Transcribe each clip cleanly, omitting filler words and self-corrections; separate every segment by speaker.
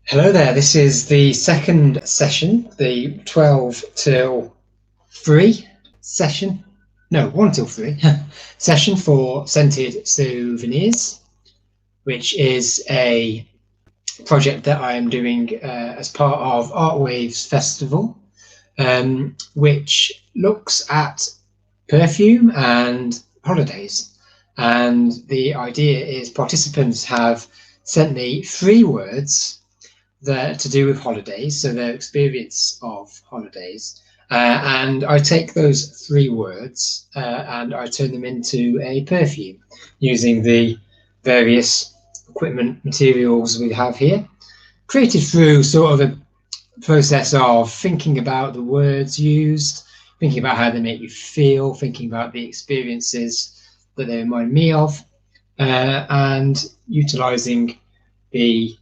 Speaker 1: Hello there, this is the second session, the 12 till 3 session, no, 1 till 3 session for Scented Souvenirs, which is a project that I am doing as part of ArtWaves Festival, which looks at perfume and holidays. And the idea is participants have sent me 3 words that to do with holidays, so their experience of holidays, and I take those 3 words and I turn them into a perfume using the various equipment materials we have here, created through sort of a process of thinking about the words used, thinking about how they make you feel, thinking about the experiences that they remind me of, and utilizing the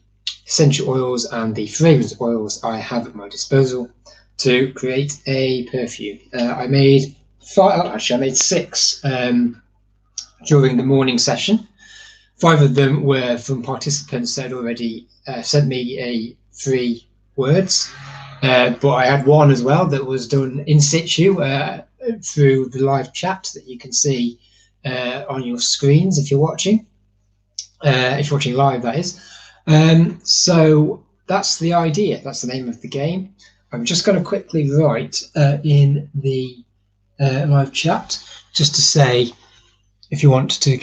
Speaker 1: essential oils and the fragrance oils I have at my disposal to create a perfume. I made 6 during the morning session. 5 of them were from participants that had already sent me 3 words, but I had 1 as well that was done in situ through the live chat that you can see on your screens if you're watching. If you're watching live, that is. So that's the idea, that's the name of the game. I'm just going to quickly write in the live chat just to say, if you want to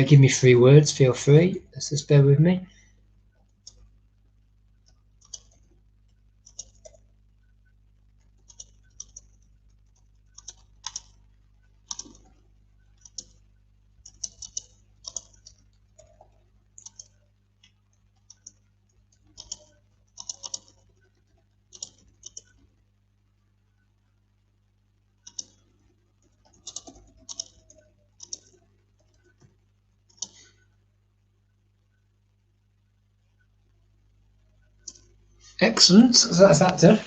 Speaker 1: give me 3 words, feel free. Let's just bear with me. Excellent, so that's that done.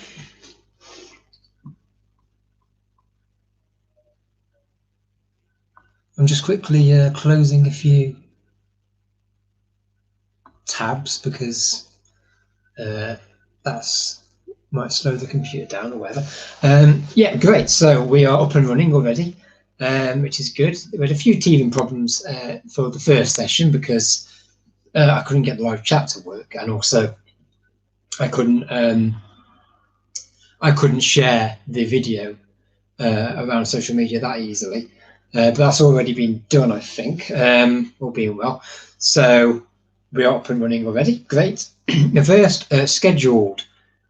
Speaker 1: I'm just quickly closing a few tabs because that's might slow the computer down or whatever. Yeah, great, so we are up and running already, which is good. We had a few teething problems for the first session because I couldn't get the live chat to work, and also I couldn't share the video around social media that easily, but that's already been done, I think, all being well. So we are up and running already. Great. The first scheduled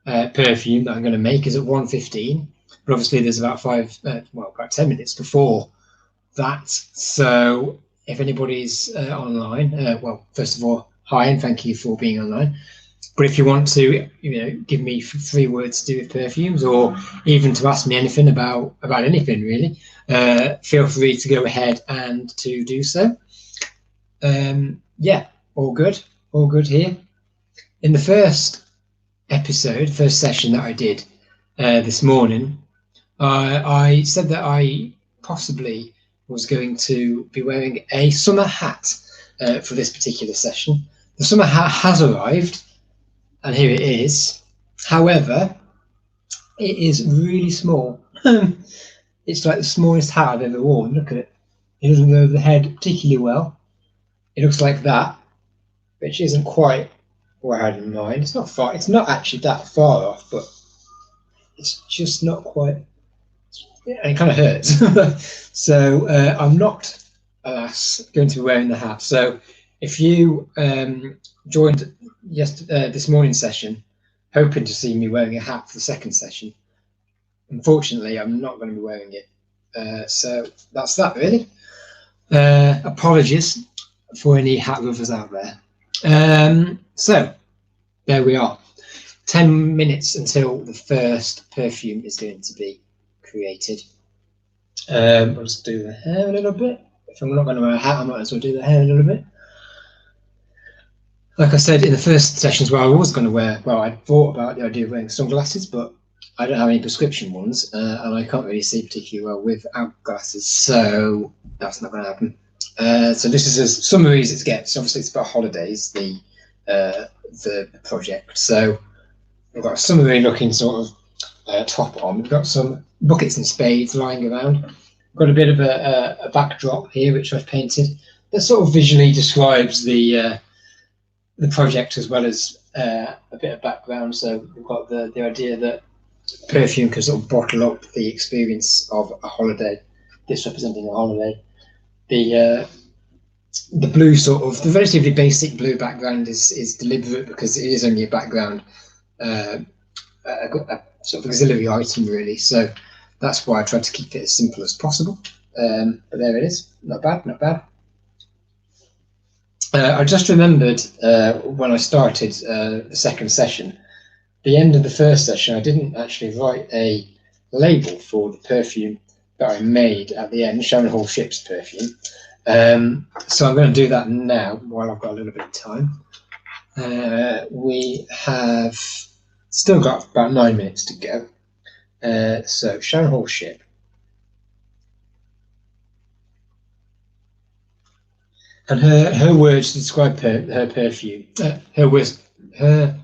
Speaker 1: perfume that I'm going to make is at 1:15, but obviously there's about about 10 minutes before that. So if anybody's online, well, first of all, hi and thank you for being online. But if you want to, give me 3 words to do with perfumes, or even to ask me anything about anything really, feel free to go ahead and to do so. Yeah, all good here. In the first episode, first session that I did this morning, I said that I possibly was going to be wearing a summer hat for this particular session. The summer hat has arrived, and here it is. However, it is really small. It's like the smallest hat I've ever worn. Look at it. It doesn't go over the head particularly well. It looks like that, which isn't quite what I had in mind. It's not far. It's not actually that far off, but it's just not quite. Yeah, it kind of hurts. So I'm not, alas, going to be wearing the hat. So if you joined this morning's session hoping to see me wearing a hat for the second session, unfortunately I'm not going to be wearing it. So that's that really. Apologies for any hat lovers out there. So there we are. 10 minutes until the first perfume is going to be created. I'll just do the hair a little bit. If I'm not going to wear a hat, I might as well do the hair a little bit. Like I said in the first sessions where I was going to wear, well, I thought about the idea of wearing sunglasses, but I don't have any prescription ones, and I can't really see particularly well without glasses, so that's not going to happen. So this is as summary as it gets. Obviously, it's about holidays, the the project. So we've got a summery looking sort of top on. We've got some buckets and spades lying around. We've got a bit of a backdrop here which I've painted that sort of visually describes the project as well as a bit of background. So we've got the idea that perfume can sort of bottle up the experience of a holiday. This representing a holiday. The blue sort of, the relatively basic blue background is deliberate because it is only a background, a sort of auxiliary item really. So that's why I tried to keep it as simple as possible. But there it is. Not bad, not bad. I just remembered when I started the second session, the end of the first session, I didn't actually write a label for the perfume that I made at the end, Sharon Hall Ship's perfume. So I'm going to do that now while I've got a little bit of time. We have still got about 9 minutes to go. So Sharon Hall Ship. And her words to describe her perfume, her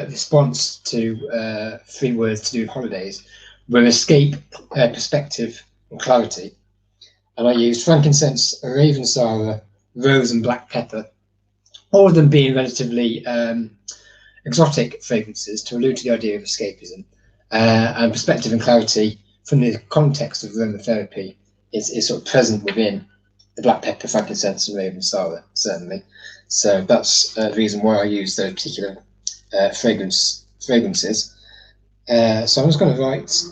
Speaker 1: response to 3 words to do with holidays were escape, perspective, and clarity. And I used frankincense, ravensara, rose, and black pepper, all of them being relatively exotic fragrances to allude to the idea of escapism. And perspective and clarity from the context of aromatherapy is sort of present within the black pepper, frankincense, and ravensara, certainly. So that's the reason why I use those particular fragrances. So I'm just going to write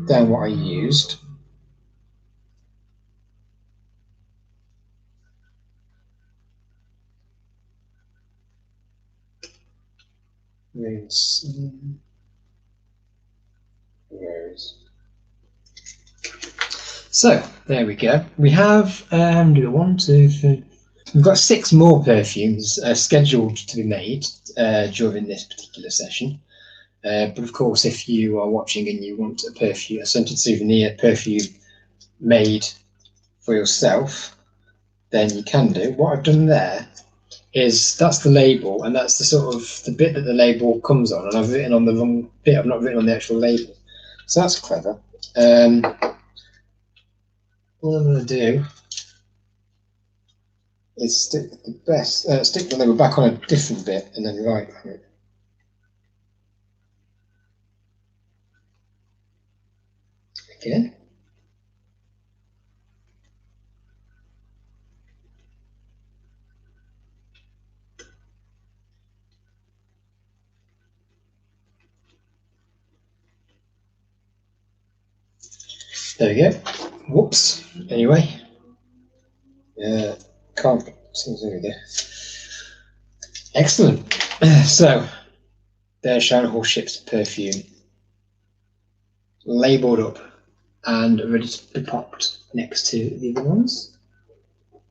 Speaker 1: down what I used. So there we go. We have 1, 2, 3. We've got 6 more perfumes scheduled to be made during this particular session. But of course, if you are watching and you want a perfume, a scented souvenir perfume made for yourself, then you can do. What I've done there is that's the label, and that's the sort of the bit that the label comes on, and I've written on the wrong bit. I've not written on the actual label, so that's clever. What I'm going to do is stick the label back on a different bit and then write on it. Again. There we go. Whoops. Anyway. Can't. There we go. Excellent. So, there's Sharon Hall Ship's perfume. Labelled up and ready to be popped next to the other ones.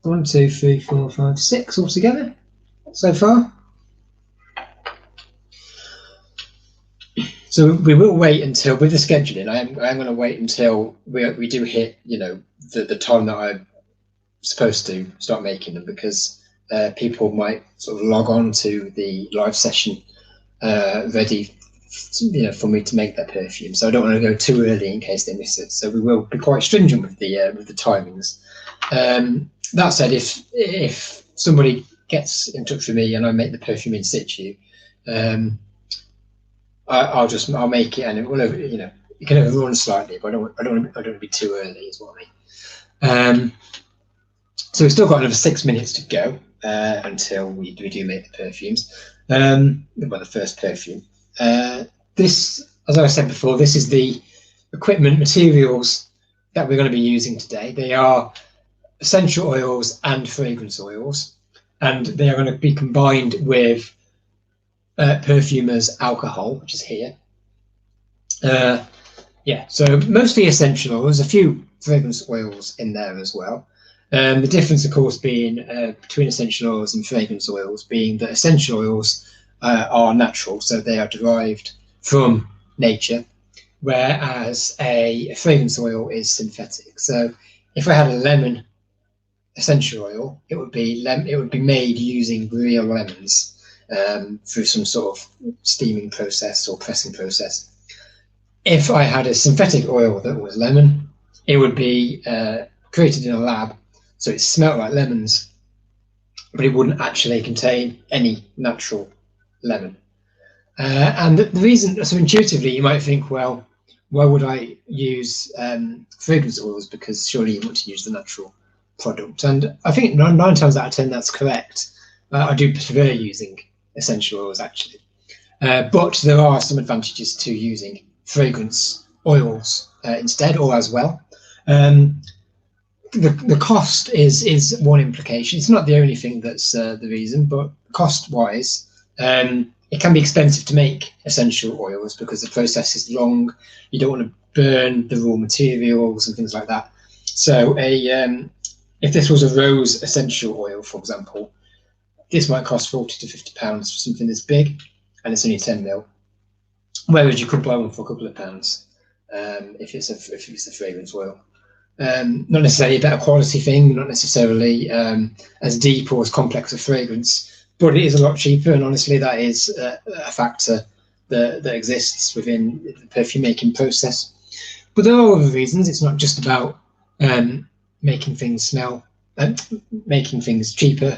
Speaker 1: 1, 2, 3, 4, 5, 6 altogether so far. So we will wait until, with the scheduling, I'm going to wait until we do hit, the time that I'm supposed to start making them, because people might sort of log on to the live session ready, for me to make that perfume. So I don't want to go too early in case they miss it. So we will be quite stringent with the timings. That said, if somebody gets in touch with me and I make the perfume in situ, I'll make it, and it will, it can overrun slightly, but I don't want to be too early, is what I mean. So we've still got another 6 minutes to go until we do make the perfumes. The first perfume. This, as I said before, this is the equipment materials that we're going to be using today. They are essential oils and fragrance oils, and they are going to be combined with perfumer's alcohol, which is here. So mostly essential oils, a few fragrance oils in there as well. The difference, of course, being between essential oils and fragrance oils being that essential oils are natural, so they are derived from nature, whereas a fragrance oil is synthetic. So if I had a lemon essential oil, it would be made using real lemons. through some sort of steaming process or pressing process. If I had a synthetic oil that was lemon, it would be created in a lab, so it smelled like lemons, but it wouldn't actually contain any natural lemon. And the reason, so intuitively, you might think, well, why would I use fragrance oils? Because surely you want to use the natural product. And I think 9 times out of 10, that's correct. I do prefer using essential oils, actually. But there are some advantages to using fragrance oils instead, or as well. The cost is one implication. It's not the only thing that's the reason, but cost-wise, it can be expensive to make essential oils because the process is long. You don't want to burn the raw materials and things like that. So if this was a rose essential oil, for example, this might cost £40 to £50 for something this big, and it's only 10 ml. Whereas you could buy one for a couple of pounds if it's a fragrance oil. Not necessarily a better quality thing, not necessarily as deep or as complex a fragrance, but it is a lot cheaper, and honestly that is a factor that exists within the perfume making process. But there are other reasons. It's not just about making things smell, making things cheaper.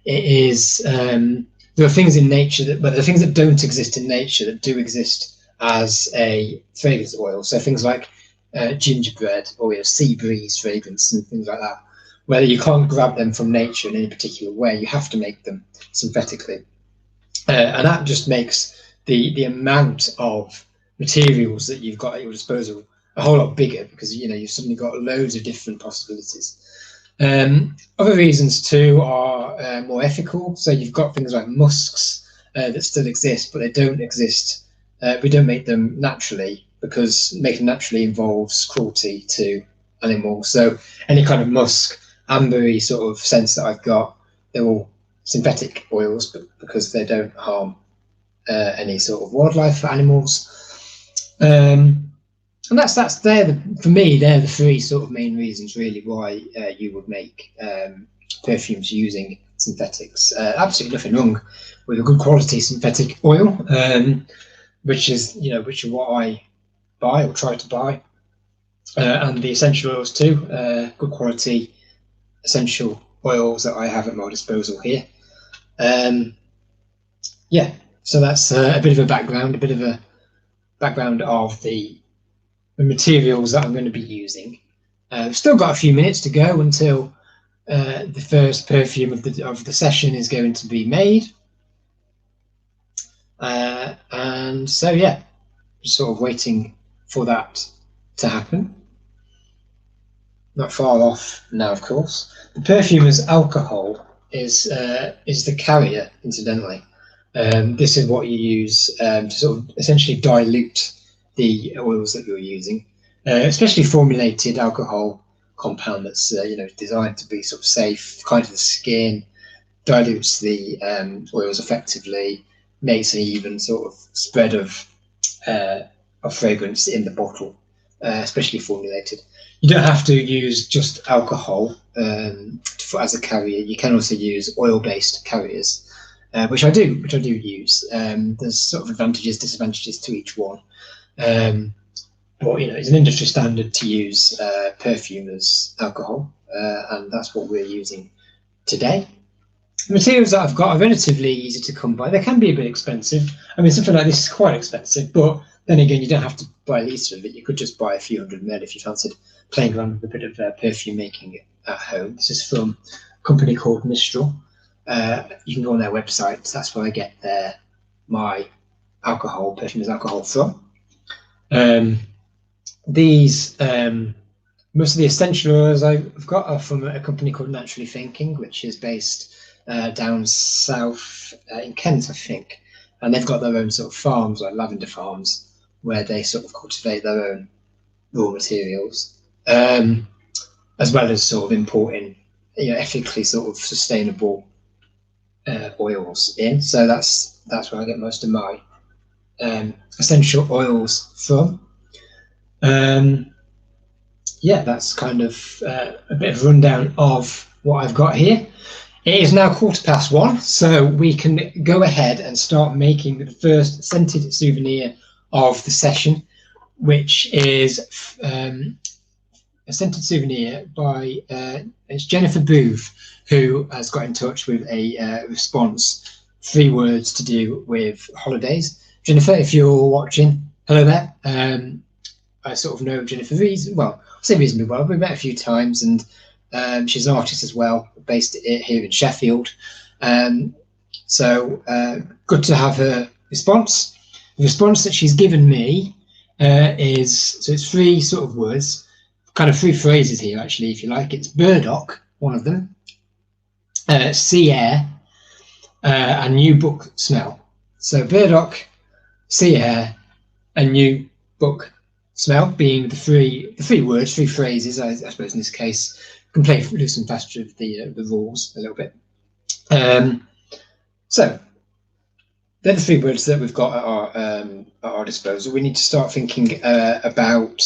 Speaker 1: It is there are things in nature but there are things that don't exist in nature that do exist as a fragrance oil. So things like gingerbread or sea breeze fragrance and things like that, where you can't grab them from nature in any particular way. You have to make them synthetically, and that just makes the amount of materials that you've got at your disposal a whole lot bigger, because you've suddenly got loads of different possibilities. Other reasons too are more ethical. So you've got things like musks that still exist, but they don't exist. We don't make them naturally, because making them naturally involves cruelty to animals. So any kind of musk, ambery sort of sense that I've got, they're all synthetic oils, but because they don't harm any sort of wildlife or animals. And for me, they're the three sort of main reasons really why you would make perfumes using synthetics. Absolutely nothing wrong with a good quality synthetic oil, which is what I buy or try to buy, and the essential oils too. Good quality essential oils that I have at my disposal here. Yeah, so that's a bit of a background of the materials that I'm going to be using. I've still got a few minutes to go until the first perfume of the session is going to be made, and so yeah, just sort of waiting for that to happen. Not far off now, of course. The perfumer's alcohol is the carrier, incidentally. This is what you use to sort of essentially dilute the oils that you're using, especially formulated alcohol compound that's designed to be sort of safe, kind of the skin, dilutes the oils effectively, makes an even sort of spread of fragrance in the bottle, especially formulated. You don't have to use just alcohol as a carrier. You can also use oil-based carriers, which I do use. There's sort of advantages, disadvantages to each one. But it's an industry standard to use perfume as alcohol, and that's what we're using today. The materials that I've got are relatively easy to come by. They can be a bit expensive. I mean, something like this is quite expensive, but then again, you don't have to buy a litre of it. You could just buy a few 100 ml if you fancied playing around with a bit of perfume making at home. This is from a company called Mistral. You can go on their website. That's where I get my perfumer's alcohol from. Most of the essential oils I've got are from a company called Naturally Thinking, which is based down south in Kent, I think, and they've got their own sort of farms, like lavender farms, where they sort of cultivate their own raw materials, as well as sort of importing ethically sort of sustainable oils in. So that's where I get most of my essential oils from. Yeah, that's kind of a bit of a rundown of what I've got here. It is now 1:15, so we can go ahead and start making the first scented souvenir of the session, which is a scented souvenir by it's Jennifer Booth, who has got in touch with a response, 3 words to do with holidays. Jennifer, if you're watching, hello there. I sort of know Jennifer reasonably well. We've met a few times, and she's an artist as well, based here in Sheffield. So good to have her response. The response that she's given me so it's 3 sort of words, kind of 3 phrases here, actually, if you like. It's burdock, one of them, sea air, and new book smell. So burdock, sea air, and new book smell being the three words, 3 phrases, I suppose in this case. Can play loose and fast with the rules a little bit. So they're the 3 words that we've got at our disposal. We need to start thinking about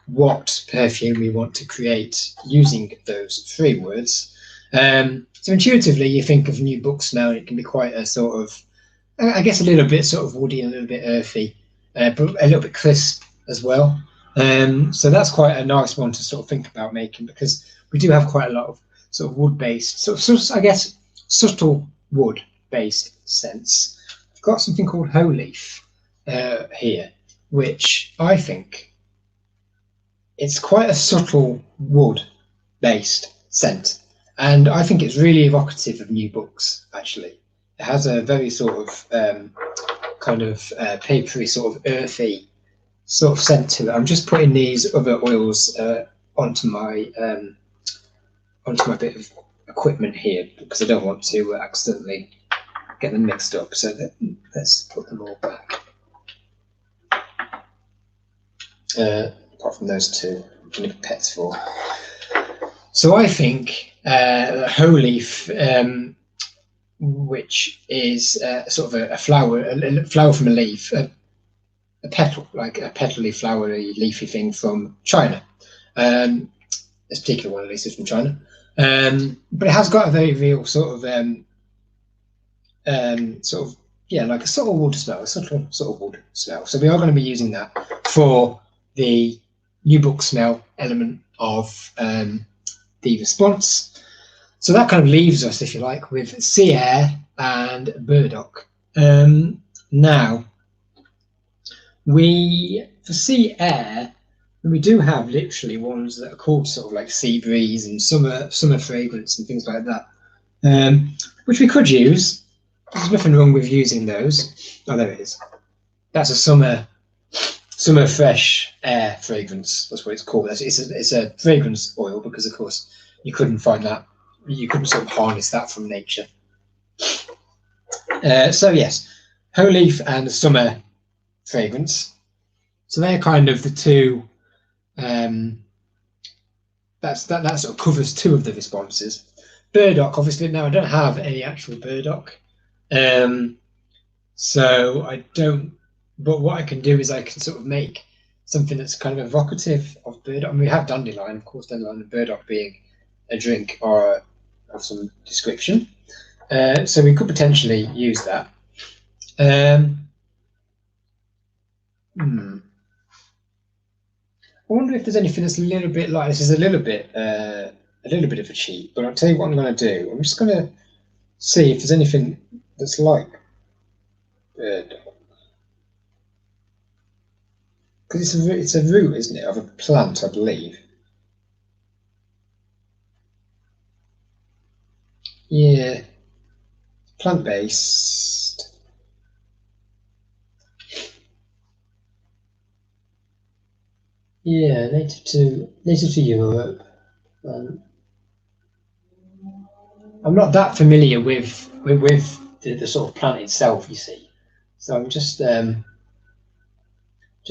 Speaker 1: what perfume we want to create using those 3 words. So intuitively, you think of new book smell, it can be quite a sort of, I guess, a little bit sort of woody, a little bit earthy, but a little bit crisp as well. So that's quite a nice one to sort of think about making, because we do have quite a lot of sort of wood-based, I guess, subtle wood-based scents. I've got something called Hoe Leaf here, which I think it's quite a subtle wood-based scent, and I think it's really evocative of new books. Actually, it has a very sort of kind of papery, sort of earthy sort of scent to it. I'm just putting these other oils onto my bit of equipment here, because I don't want to accidentally get them mixed up. So let's put them all back. Apart from those 2, I'm going to pets for. So I think Hoe Leaf, which is sort of a flower from a leaf, a petal, like a petally, flowery, leafy thing from China. This particular one, at least, is from China. But it has got a very real sort of, like a subtle wood smell, a subtle sort of wood smell. So we are going to be using that for the new book smell element of the response. So that kind of leaves us, if you like, with sea air and burdock. Now, for sea air, we do have literally ones that are called sort of like sea breeze and summer fragrance and things like that, which we could use. There's nothing wrong with using those. Oh, there it is. That's a summer fresh air fragrance. That's what it's called. It's a fragrance oil, because of course you couldn't find that. You couldn't sort of harness that from nature. So yes, Hoe Leaf and summer fragrance. So they're kind of the 2. That sort of covers 2 of the responses. Burdock, obviously, now I don't have any actual burdock, so I don't. But what I can do is I can sort of make something that's kind of evocative of burdock. I mean, we have dandelion, of course, dandelion and burdock being a drink or of some description. So we could potentially use that. I wonder if there's anything that's a little bit like this. Is a little bit of a cheat, but I'll tell you what I'm going to do. I'm just going to see if there's anything that's like burdock, because it's a root, isn't it, of a plant, I believe. Yeah, plant-based. Yeah, native to Europe. I'm not that familiar with the sort of plant itself, you see. So I'm just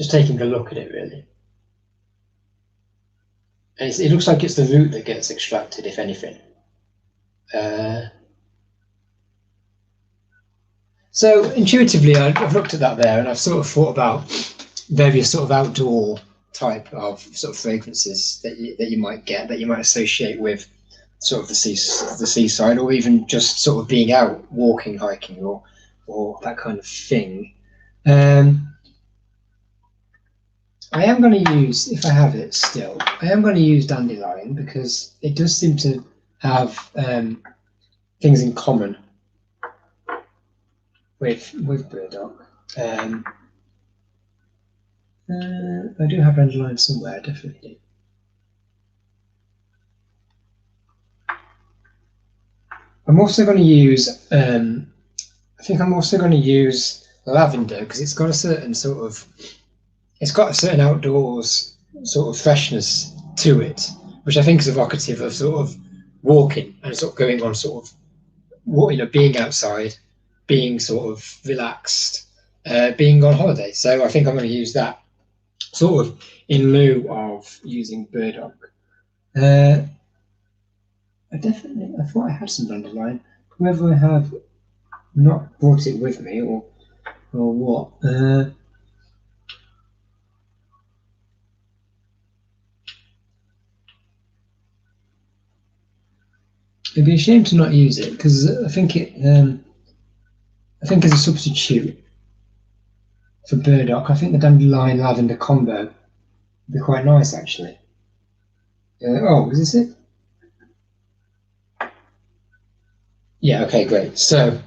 Speaker 1: taking a look at it, really. And it looks like it's the root that gets extracted, if anything. So intuitively, I've looked at that there, and I've sort of thought about various sort of outdoor type of sort of fragrances that you might get, that you might associate with sort of the seaside, or even just sort of being out walking, hiking, or that kind of thing. I am going to use, if I have it still, I am going to use dandelion because it does seem to have things in common with burdock. I do have dandelion somewhere, definitely. I'm also going to use, I think I'm also going to use lavender because it's got a certain sort of, it's got a certain outdoors sort of freshness to it, which I think is evocative of sort of walking and sort of going on sort of, being outside, being sort of relaxed, being on holiday. So I think I'm going to use that sort of in lieu of using burdock. I thought I had some dandelion. Whether I have not brought it with me or what. It'd be a shame to not use it because I think as a substitute for burdock, I think the dandelion lavender combo would be quite nice actually. Oh, is this it? Yeah, okay, great. So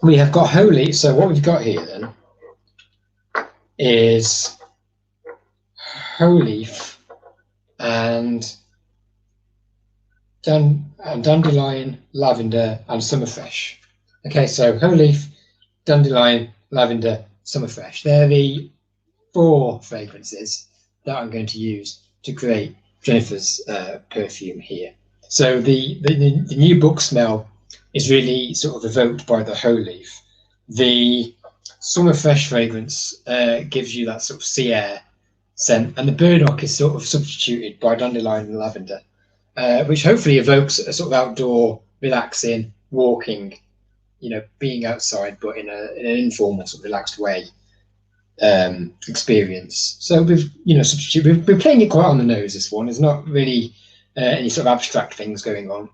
Speaker 1: we have got holy. So what we've got here then is whole leaf and dandelion, lavender, and summerfresh. Okay, so whole leaf, dandelion, lavender, summerfresh. They're the 4 fragrances that I'm going to use to create Jennifer's perfume here. So the new book smell is really sort of evoked by the whole leaf. The summerfresh fragrance gives you that sort of sea air scent, and the burdock is sort of substituted by dandelion and lavender, which hopefully evokes a sort of outdoor, relaxing, walking, being outside, but in an informal, sort of relaxed way experience. So we've, we're playing it quite on the nose. This one is not really any sort of abstract things going on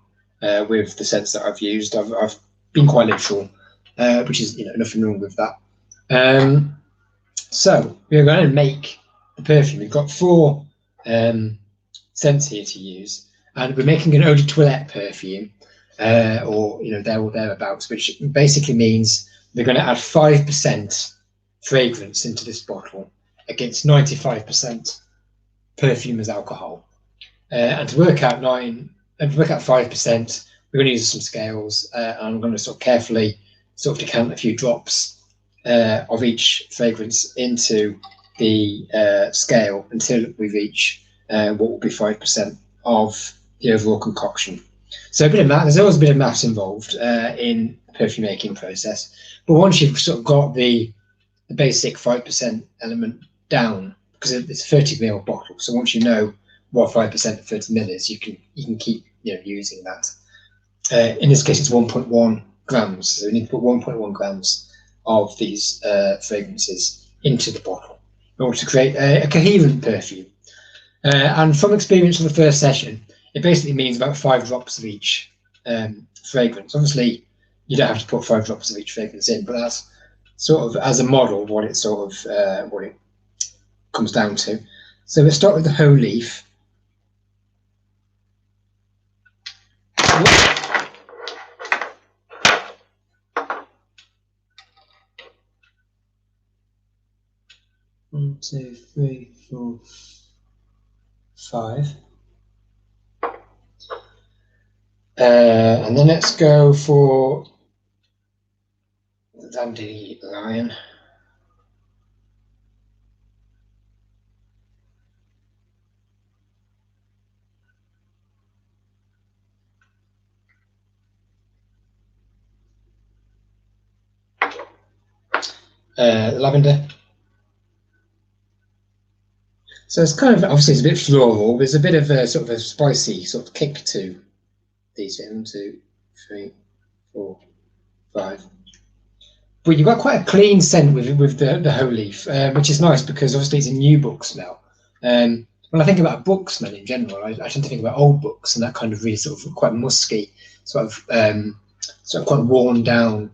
Speaker 1: with the scents that I've used. I've been quite literal, which is nothing wrong with that. So we're going to make the perfume. We've got 4 scents here to use, and we're making an eau de toilette perfume, or there or thereabouts, which basically means we're going to add 5% fragrance into this bottle against 95% perfume as alcohol. And to work out 5%, we're going to use some scales, and I'm going to sort of carefully sort of decant a few drops of each fragrance into the scale until we reach what will be 5% of the overall concoction. So a bit of math. There's always a bit of maths involved in the perfume making process, but once you've sort of got the basic 5% element down, because it's a 30 ml bottle, so once you know what 5% of 30 ml is, you can keep using that. In this case, it's 1.1 grams, so we need to put 1.1 grams of these fragrances into the bottle in order to create a coherent perfume. And from experience from the first session, it basically means about 5 drops of each fragrance. Obviously, you don't have to put 5 drops of each fragrance in, but that's sort of as a model what it sort of what it comes down to. So we'll start with the whole leaf. One, 2, 3, 4, 5. And then let's go for the dandelion. Lavender. So it's kind of, obviously it's a bit floral. There's a bit of a sort of a spicy sort of kick to these. 1, 2, 3, 4, 5. But you've got quite a clean scent with the whole leaf, which is nice because obviously it's a new book smell. When when I think about book smell in general, I tend to think about old books and that kind of really sort of quite musky, sort of quite worn down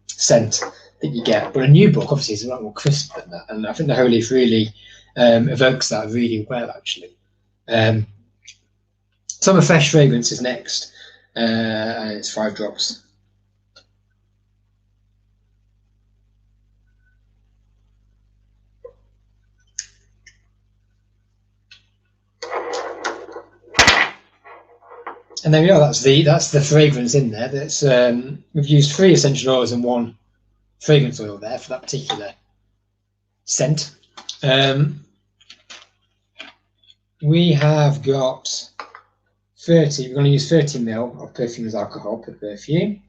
Speaker 1: scent that you get. But a new book obviously is a lot more crisp than that, and I think the Whole Leaf really evokes that really well, actually. Summer Fresh fragrance is next, and it's 5 drops. And there we are. That's the fragrance in there. That's we've used 3 essential oils and 1 fragrance oil there for that particular scent. We have got 30. We're going to use 30 ml of perfumes alcohol per perfume.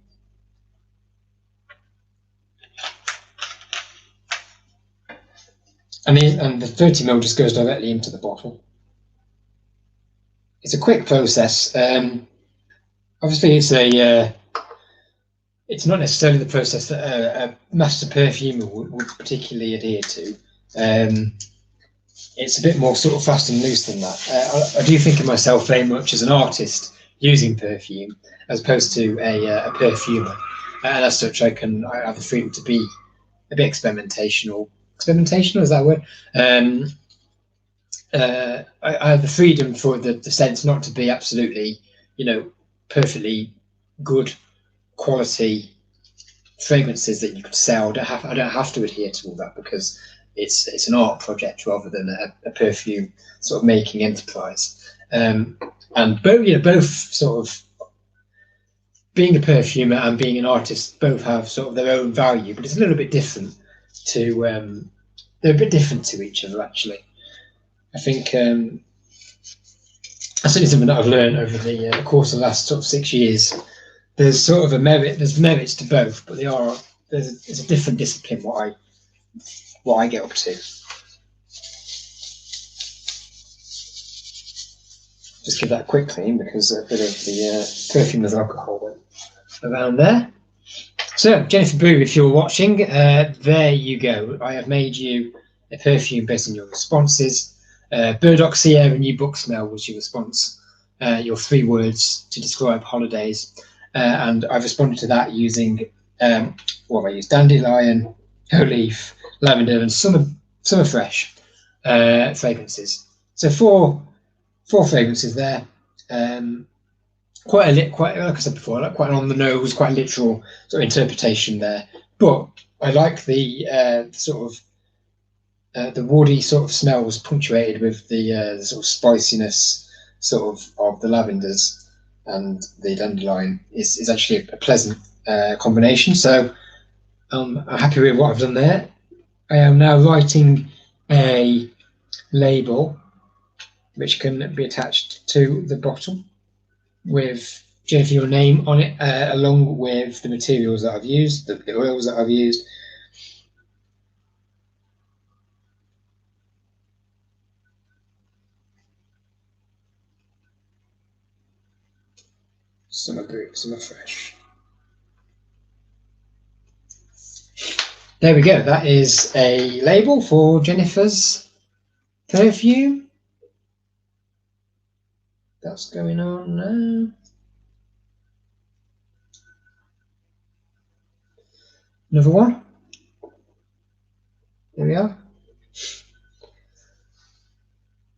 Speaker 1: And the 30 ml just goes directly into the bottle. It's a quick process. Obviously, it's not necessarily the process that a master perfumer would particularly adhere to. It's a bit more sort of fast and loose than that. I do think of myself very much as an artist using perfume as opposed to a perfumer, and as such, I have the freedom to be a bit experimentational. Experimentational, is that a word? I have the freedom for the scents not to be absolutely, perfectly good quality fragrances that you could sell. I don't have to adhere to all that because it's an art project rather than a perfume sort of making enterprise. And both sort of being a perfumer and being an artist both have sort of their own value, but it's a little bit different to they're a bit different to each other, actually. I think that's certainly something that I've learned over the course of the last sort of 6 years. There's sort of there's merits to both, but there's a different discipline what I get up to. Just give that a quick clean because a bit of the perfume with alcohol went around there. So, Jennifer Boo, if you're watching, there you go. I have made you a perfume based on your responses. Burdock Sea Air and New Book Smell was your response, your 3 words to describe holidays. And I've responded to that using, what I used, dandelion, whole leaf, lavender, and summer fresh fragrances. So four fragrances there. Quite like I said before, like quite on the nose, quite literal sort of interpretation there. But I like the sort of the woody sort of smells punctuated with the sort of spiciness of the lavenders, and the dandelion is actually a pleasant combination. So I'm happy with what I've done there. I am now writing a label which can be attached to the bottle with, Jennifer, your name on it, along with the materials that I've used, the oils that I've used. Summer Brew, Summer Fresh. There we go. That is a label for Jennifer's perfume. That's going on now. Another one. There we are.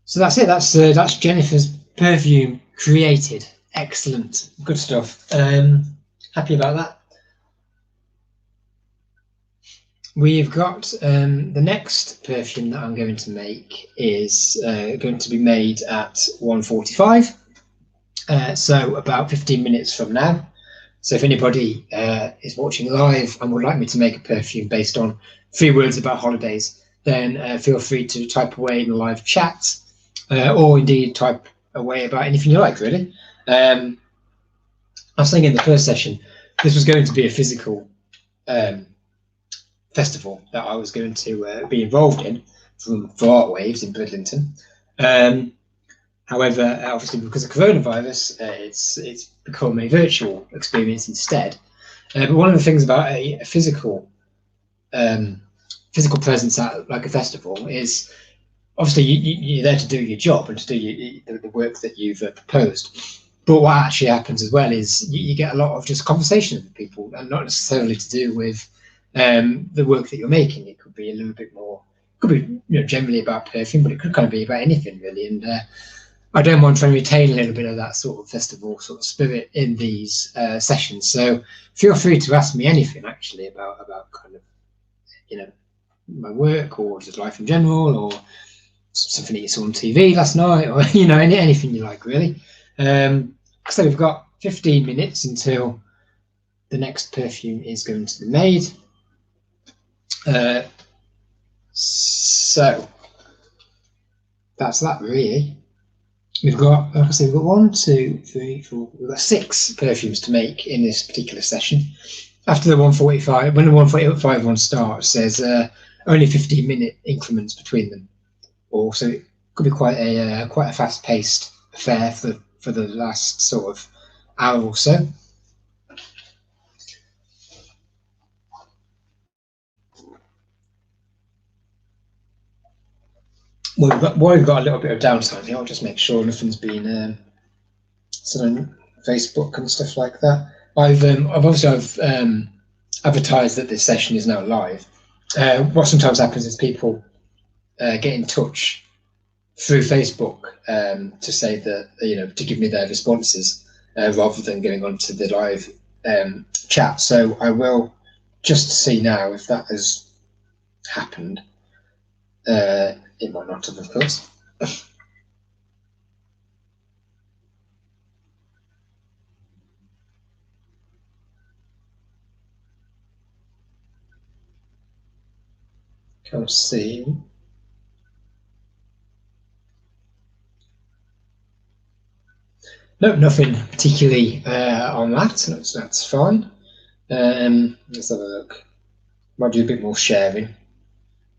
Speaker 1: So that's it. That's Jennifer's perfume created. Excellent, good stuff. Happy about that. We've got the next perfume that I'm going to make is going to be made at 1:45, so about 15 minutes from now. So if anybody is watching live and would like me to make a perfume based on 3 words about holidays, then feel free to type away in the live chat, or indeed type away about anything you like, really. I was saying in the first session, this was going to be a physical festival that I was going to be involved in for ArtWaves in Bridlington. However, obviously because of coronavirus, it's become a virtual experience instead. But one of the things about a physical presence at like a festival is obviously you're there to do your job and to do the work that you've proposed. But what actually happens as well is you get a lot of just conversation with people, and not necessarily to do with the work that you're making. It could be a little bit more, could be generally about perfume, but it could kind of be about anything really. And I don't mind trying to retain a little bit of that sort of festival sort of spirit in these sessions. So feel free to ask me anything actually about kind of my work or just life in general, or something that you saw on TV last night, or anything you like really. So we've got 15 minutes until the next perfume is going to be made. So that's that really. We've got, like I say, we've got 1, 2, 3, 4. We've got 6 perfumes to make in this particular session. After the 145, when the 145 one starts, there's only 15-minute increments between them. So it could be quite a fast-paced affair for the last sort of hour or so. Well, we've got a little bit of downtime here. I'll just make sure nothing's been said on Facebook and stuff like that. I've advertised that this session is now live. What sometimes happens is people get in touch through Facebook to say that to give me their responses rather than going on to the live chat. So I will just see now if that has happened. It might not have, of course. Can't see. No, nothing particularly on that. That's fine. Let's have a look. Might do a bit more sharing.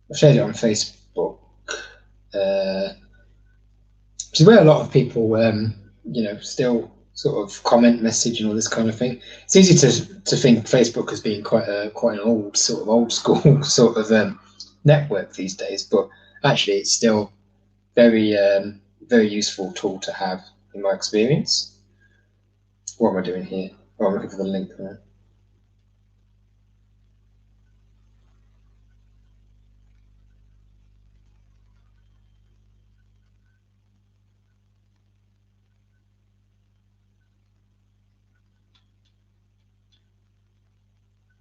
Speaker 1: I've shared it on Facebook. Which is where a lot of people, still sort of comment, message, and all this kind of thing. It's easy to think Facebook as being quite an old school sort of network these days, but actually it's still very very useful tool to have in my experience. What am I doing here? Oh, I'm looking for the link there.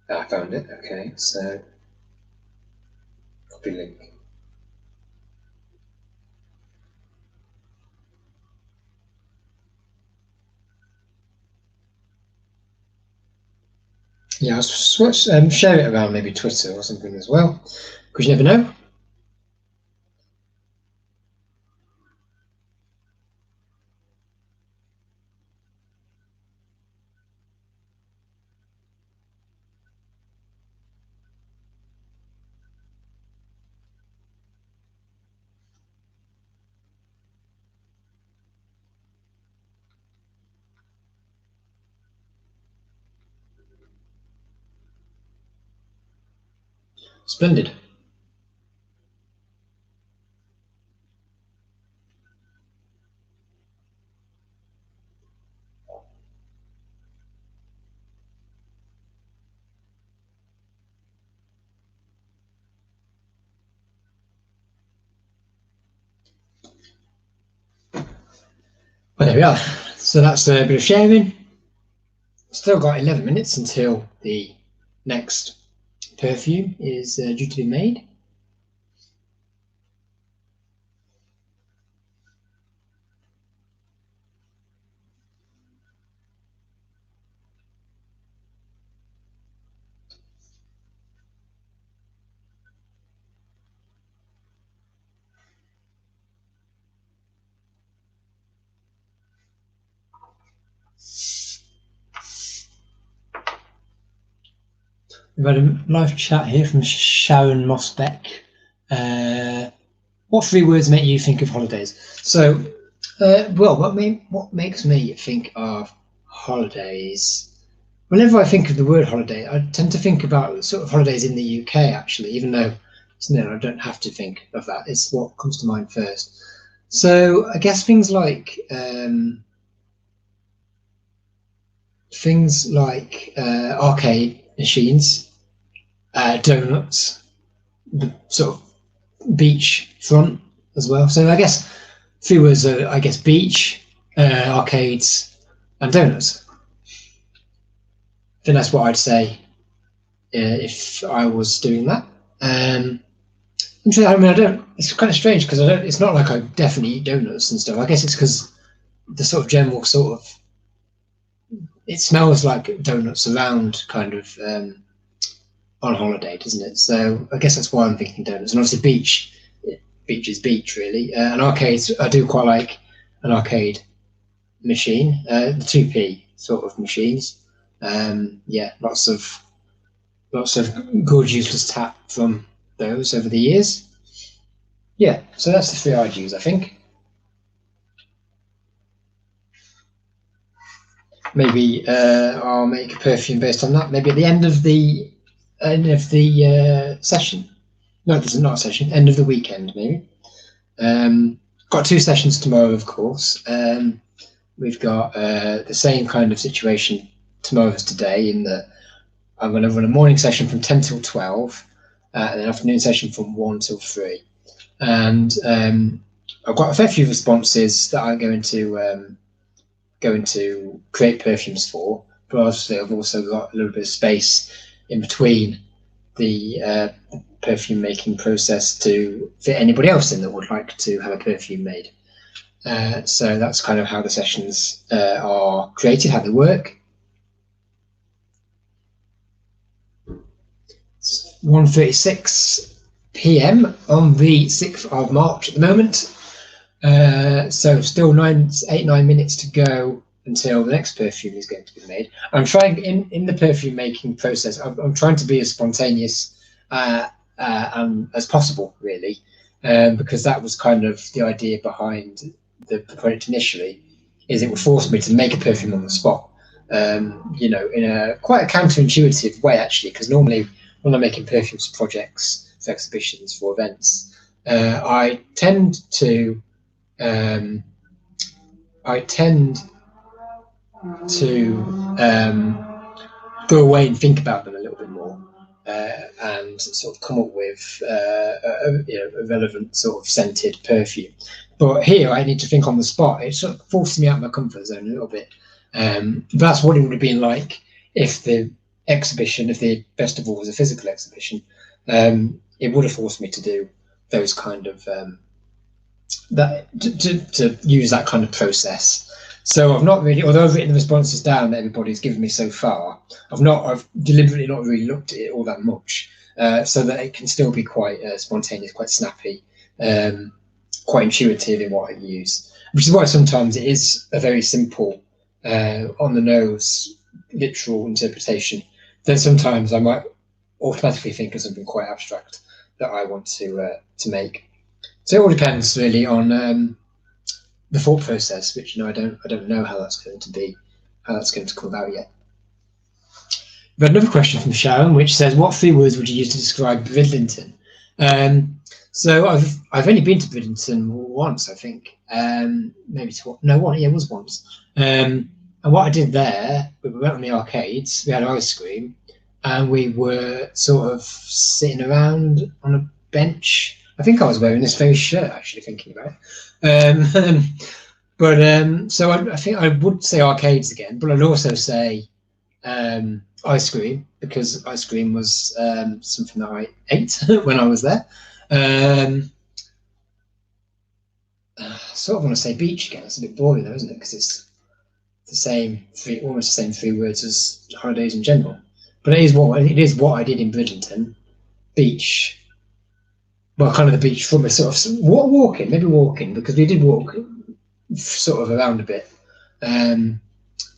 Speaker 1: I found it. Okay, so copy link. Yeah, I'll share it around maybe Twitter or something as well, because you never know. Splendid. Well, there we are. So that's a bit of sharing. Still got 11 minutes until the next perfume is due to be made. We've had a live chat here from Sharon Mosbeck. What 3 words make you think of holidays? So, well, what makes me think of holidays? Whenever I think of the word holiday, I tend to think about sort of holidays in the UK, actually, even though isn't it? I don't have to think of that. It's what comes to mind first. So I guess things like arcade machines, donuts, the sort of beach front as well. So I guess 3 words are, I guess, beach, arcades, and donuts. I think that's what I'd say if I was doing that. I mean, I don't. It's kind of strange because I don't. It's not like I definitely eat donuts and stuff. I guess it's because the sort of general sort of. It smells like donuts around, kind of on holiday, doesn't it? So I guess that's why I'm thinking donuts. And obviously, beach is beach, really. And arcades, I do quite like an arcade machine, the 2p sort of machines. Yeah, lots of good useless tap from those over the years. Yeah, so that's the 3 I'd use, I think. Maybe I'll make a perfume based on that. Maybe at the end of the session. No, this is not a session. End of the weekend, maybe. Got 2 sessions tomorrow, of course. We've got the same kind of situation tomorrow as today, in that I'm going to run a morning session from 10 till 12, and an afternoon session from 1 till 3. And I've got a fair few responses that I'm going to create perfumes for, but obviously I've also got a little bit of space in between the perfume making process to fit anybody else in that would like to have a perfume made. So that's kind of how the sessions are created, how they work. It's 1:36 p.m. on the 6th of March at the moment. So still 9 minutes to go until the next perfume is going to be made. I'm trying in the perfume making process. I'm trying to be as spontaneous as possible, really, because that was kind of the idea behind the project initially. Is it would force me to make a perfume on the spot, you know, in a quite a counterintuitive way, actually, because normally when I'm making perfumes for projects, for exhibitions, for events, I tend to go away and think about them a little bit more, and sort of come up with a relevant sort of scented perfume. But here I need to think on the spot. It sort of forces me out of my comfort zone a little bit. That's what it would have been like if the exhibition, if the festival was a physical exhibition. It would have forced me to do those kind of to use that kind of process. So I've not really, although I've written the responses down that everybody's given me so far, I've deliberately not really looked at it all that much, so that it can still be quite spontaneous, quite snappy, quite intuitive in what I use. Which is why sometimes it is a very simple, on the nose, literal interpretation. Then sometimes I might automatically think of something quite abstract that I want to make. So it all depends really on the thought process, which I don't know how that's going to come about yet. We've got another question from Sharon, which says, "What 3 words would you use to describe Bridlington?" So I've only been to Bridlington once, I think. Maybe it was once. And what I did there, we went on the arcades. We had ice cream, and we were sort of sitting around on a bench. I think I was wearing this very shirt, actually, thinking about it. So I think I would say arcades again, but I'd also say ice cream, because ice cream was something that I ate when I was there. Sort of want to say beach again. It's a bit boring though, isn't it? Because it's almost the same 3 words as holidays in general. But it is what I did in Bridlington. Beach. Well, kind of the beach from a sort of walking, because we did walk sort of around a bit.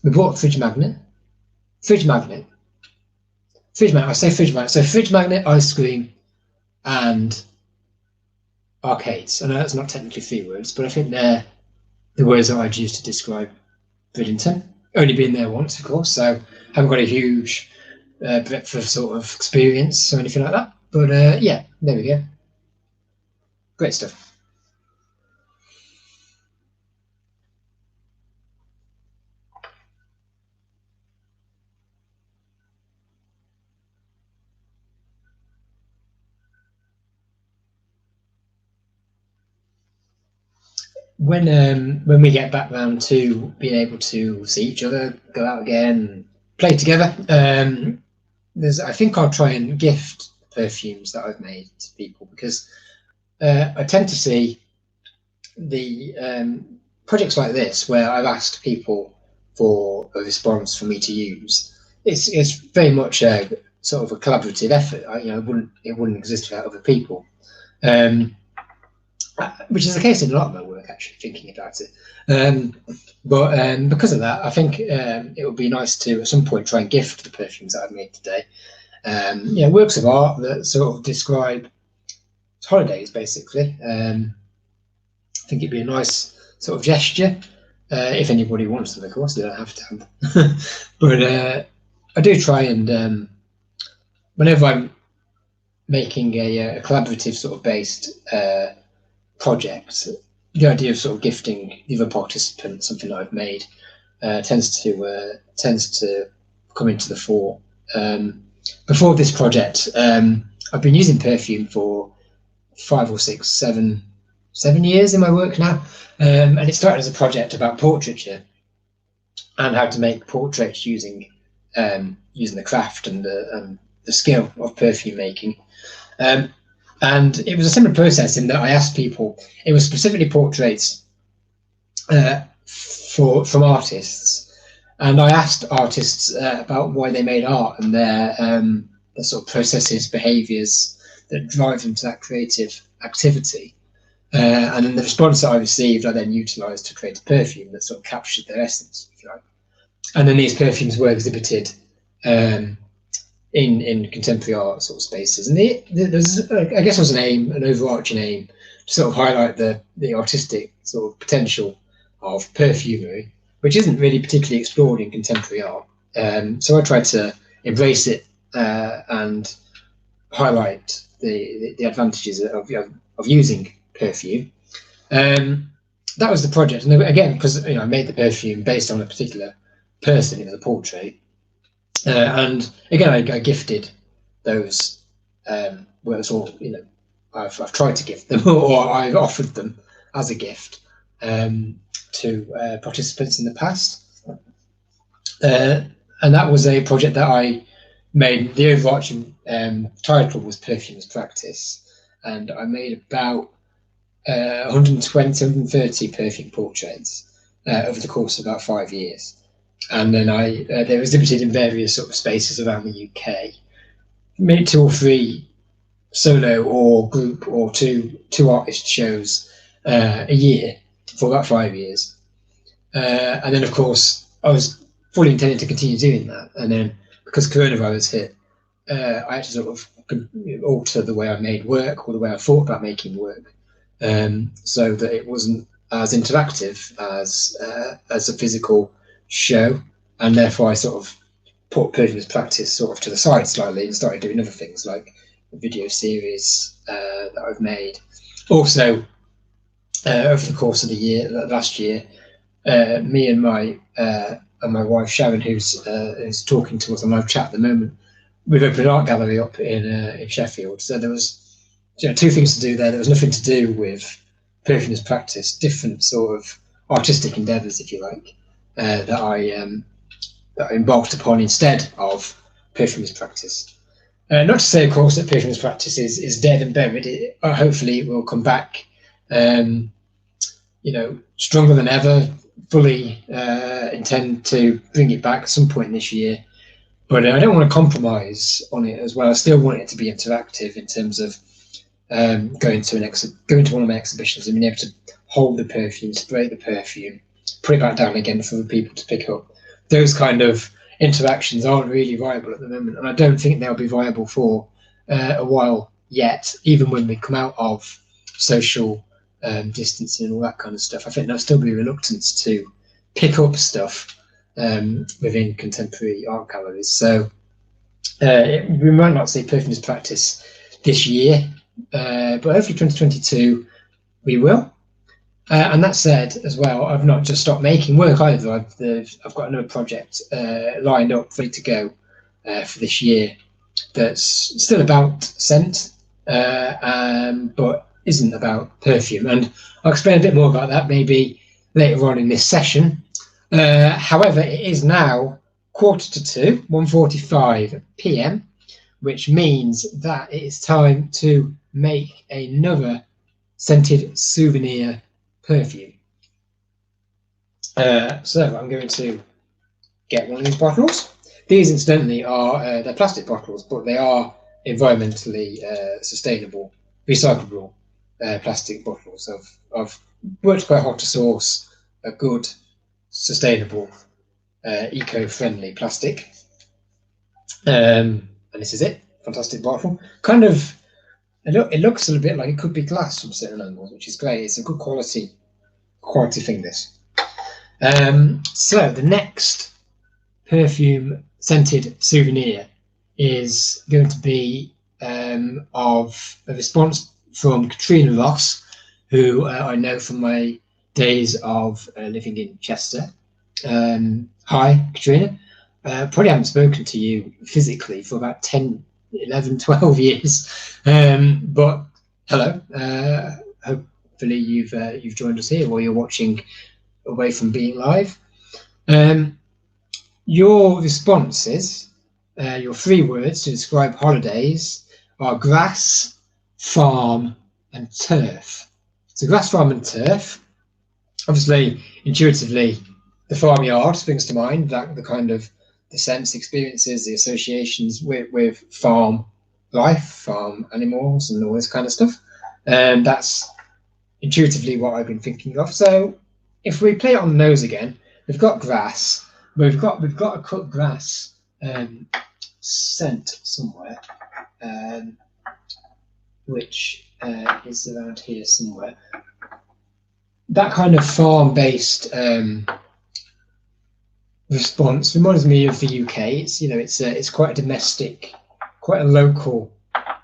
Speaker 1: We bought fridge magnet. I say fridge magnet. So fridge magnet, ice cream, and arcades. I know that's not technically 3 words, but I think they're the words that I'd use to describe Bridlington. Only been there once, of course, so haven't got a huge breadth of sort of experience or anything like that. But yeah, there we go. Great stuff. When we get back round to being able to see each other, go out again, play together, I think I'll try and gift perfumes that I've made to people, because I tend to see the projects like this where I've asked people for a response for me to use. It's very much a sort of a collaborative effort. It wouldn't exist without other people. Which is the case in a lot of my work, actually, thinking about it. But because of that, I think it would be nice to, at some point, try and gift the perfumes that I've made today. Works of art that sort of describe holidays, basically. I think it'd be a nice sort of gesture, if anybody wants them, of course. They don't have to have them. But I do try and, whenever I'm making a collaborative sort of based project, the idea of sort of gifting the other participants something that I've made tends to come into the fore. Before this project, I've been using perfume for 5 or 6, 7 years in my work now, and it started as a project about portraiture and how to make portraits using the craft and the skill of perfume making. And it was a similar process in that I asked people, it was specifically portraits from artists, and I asked artists about why they made art and their sort of processes, behaviours that drive them to that creative activity. And then the response that I received, I then utilised to create a perfume that sort of captured their essence, if you like. And then these perfumes were exhibited in contemporary art sort of spaces, and there's, I guess, was an overarching aim to sort of highlight the artistic sort of potential of perfumery, which isn't really particularly explored in contemporary art. So I tried to embrace it and highlight the advantages of using perfume. That was the project, and again, because I made the perfume based on a particular person, it was a portrait. And again, I gifted those works, or I've tried to gift them, or I've offered them as a gift to participants in the past. And that was a project that I made. The overarching title was Perfumes Practice, and I made about 120, 130 perfume portraits over the course of about 5 years. And then they were exhibited in various sort of spaces around the UK. Made 2 or 3 solo or group or two artist shows a year for about 5 years. And then, of course, I was fully intending to continue doing that. And then, because coronavirus hit, I had to sort of alter the way I made work, or the way I thought about making work, so that it wasn't as interactive as a physical show, and therefore I sort of put Perfumes Practice sort of to the side slightly and started doing other things like a video series that I've made. Also, over the course of the year, last year, me and my wife Sharon, who's talking to us on live chat at the moment, we've opened an art gallery up in Sheffield. So there was 2 things to do there. There was nothing to do with Perfumes Practice, different sort of artistic endeavours, if you like, that I embarked upon instead of Perfumes Practice. Not to say, of course, that Perfumes Practice is dead and buried. Hopefully it will come back, stronger than ever. Fully intend to bring it back at some point this year, but I don't want to compromise on it as well. I still want it to be interactive in terms of going to one of my exhibitions and being able to hold the perfume, spray the perfume, put it back down again for the people to pick up. Those kind of interactions aren't really viable at the moment, and I don't think they'll be viable for a while yet, even when we come out of social distancing and all that kind of stuff. I think there'll still be reluctance to pick up stuff within contemporary art galleries. So we might not see Perfumes Practice this year, but hopefully 2022 we will. And that said, as well, I've not just stopped making work either. I've got another project lined up, ready to go for this year. That's still about scent, but isn't about perfume. And I'll explain a bit more about that maybe later on in this session. However, it is now 1:45, 1:45 p.m., which means that it is time to make another scented souvenir perfume. So I'm going to get one of these bottles. These, incidentally, are they're plastic bottles, but they are environmentally sustainable, recyclable plastic bottles. I've worked quite hard to source a good, sustainable, eco-friendly plastic. And this is it. Fantastic bottle. Kind of, it looks a little bit like it could be glass from certain angles, which is great. It's a good quality thing, this. So the next perfume scented souvenir is going to be of a response from Katrina Ross, who I know from my days of living in Chester. Hi, Katrina. Probably haven't spoken to you physically for about 10, 11, 12 years. But hello. Hopefully you've joined us here while you're watching away from being live. Your responses, your 3 words to describe holidays are grass, farm, and turf. So grass, farm, and turf. Obviously, intuitively, the farmyard springs to mind, that the kind of the sense, experiences, the associations with farm life, farm animals, and all this kind of stuff. And that's intuitively what I've been thinking of. So if we play it on the nose again, we've got grass. We've got a cut grass scent somewhere, which is around here somewhere. That kind of farm-based response reminds me of the UK. It's quite a domestic, quite a local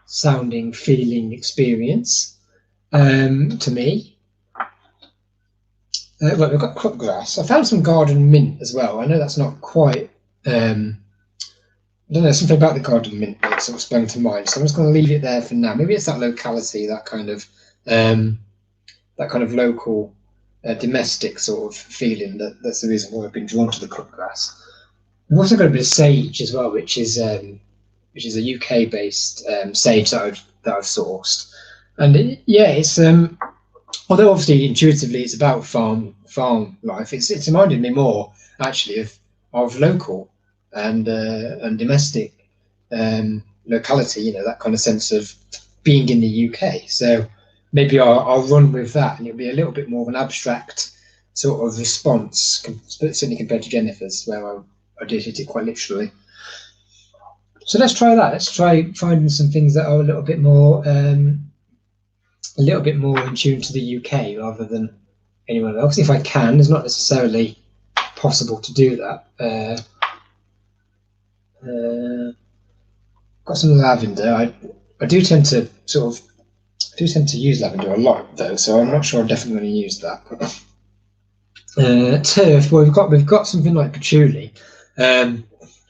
Speaker 1: sounding, feeling experience to me. Well, we've got cut grass. I found some garden mint as well. I know that's not quite. I don't know, something about the garden mint that sort of sprung to mind. So I'm just going to leave it there for now. Maybe it's that locality, that kind of local, domestic sort of feeling. That's the reason why I've been drawn to the cut grass. We've also got a bit of sage as well, which is a UK-based sage that I've sourced, and it's. Although obviously intuitively it's about farm life, it's reminded me more actually of local and domestic locality. That kind of sense of being in the UK. So maybe I'll run with that, and it'll be a little bit more of an abstract sort of response, certainly compared to Jennifer's, where I did hit it quite literally. So let's try that. Let's try finding some things that are a little bit more in tune to the UK rather than anyone else. If I can, it's not necessarily possible to do that. Got some lavender. I do tend to use lavender a lot though, so I'm not sure I'm definitely going to use that. Turf. Well, we've got something like patchouli,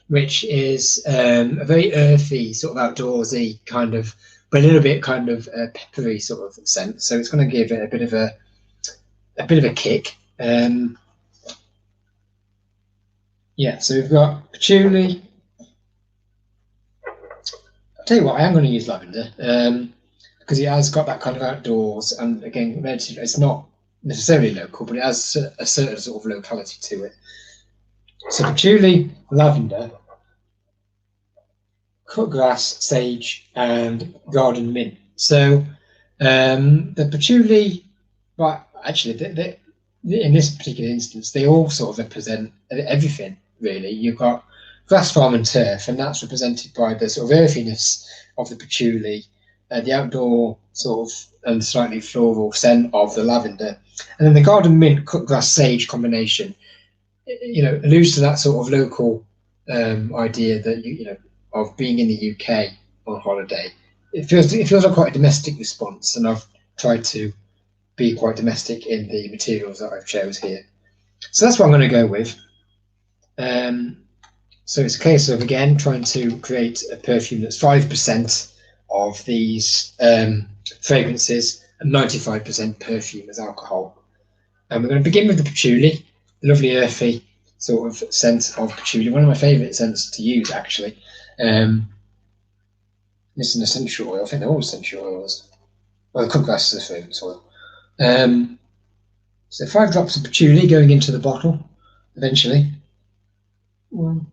Speaker 1: which is a very earthy, sort of outdoorsy kind of, but a little bit kind of peppery sort of scent. So it's going to give it a bit of a kick. So we've got patchouli. I'll tell you what, I am going to use lavender because it has got that kind of outdoors, and again, it's not necessarily local, but it has a certain sort of locality to it. So patchouli, lavender, cut grass, sage, and garden mint. So the patchouli, well, actually, in this particular instance, they all sort of represent everything, really. You've got grass, farm, and turf, and that's represented by the sort of earthiness of the patchouli, the outdoor sort of and slightly floral scent of the lavender, and then the garden mint, cut grass, sage combination, alludes to that sort of local idea that of being in the UK on holiday, it feels like quite a domestic response, and I've tried to be quite domestic in the materials that I've chose here. So that's what I'm going to go with. So it's a case of, again, trying to create a perfume that's 5% of these fragrances and 95% perfume as alcohol. And we're going to begin with the patchouli, the lovely earthy sort of scent of patchouli, one of my favourite scents to use, actually. This is an essential oil. I think they're all essential oils. Well, the cooked glass is a fragrance oil. So 5 drops of patchouli going into the bottle eventually. 1,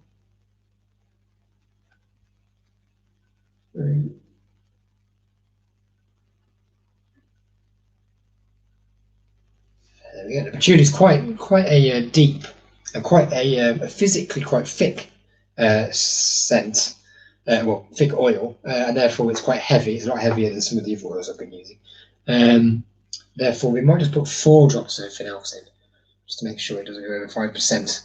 Speaker 1: 3. There we go. The patchouli is quite a deep and quite a physically quite thick scent. Well, thick oil, and therefore it's quite heavy. It's a lot heavier than some of the other oils I've been using. Therefore, we might just put 4 drops of everything else in, just to make sure it doesn't go over 5%.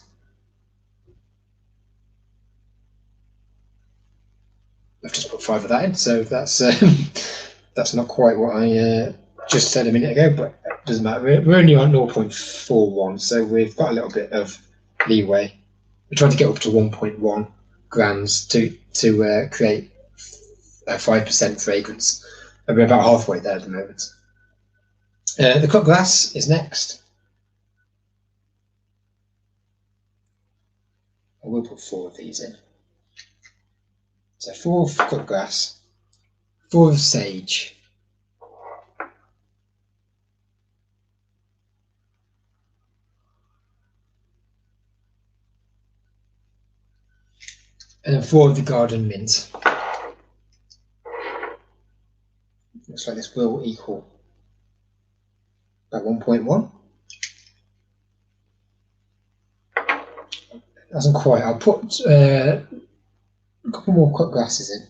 Speaker 1: I've just put 5 of that in, so that's that's not quite what I just said a minute ago, but it doesn't matter. We're only on 0.41, so we've got a little bit of leeway. We're trying to get up to 1.1 grams to create a 5% fragrance. And we're about halfway there at the moment. The cut glass is next. I will put 4 of these in. So 4 of cut glass, 4 of sage, and then 4 of the garden mint. Looks like this will equal about 1.1. Doesn't quite. I'll put a couple more cut glasses in.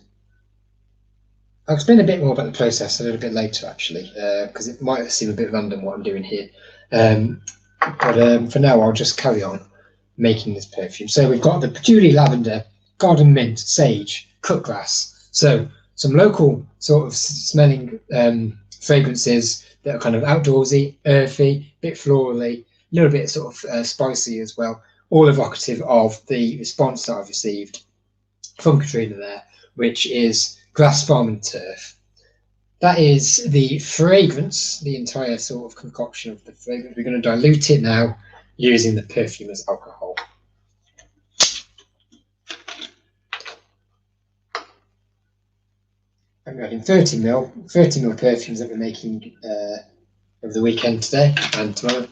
Speaker 1: I'll explain a bit more about the process a little bit later, actually, because it might seem a bit random what I'm doing here. But for now, I'll just carry on making this perfume. So we've got the patchouli, lavender, garden mint, sage, cut glass. So some local sort of smelling fragrances that are kind of outdoorsy, earthy, a bit florally, a little bit sort of spicy as well, all evocative of the response that I've received from Katrina there, which is grass, farm and turf. That is the fragrance, the entire sort of concoction of the fragrance. We're going to dilute it now using the perfume as alcohol. I'm adding 30 ml perfumes that we're making over the weekend today and tomorrow.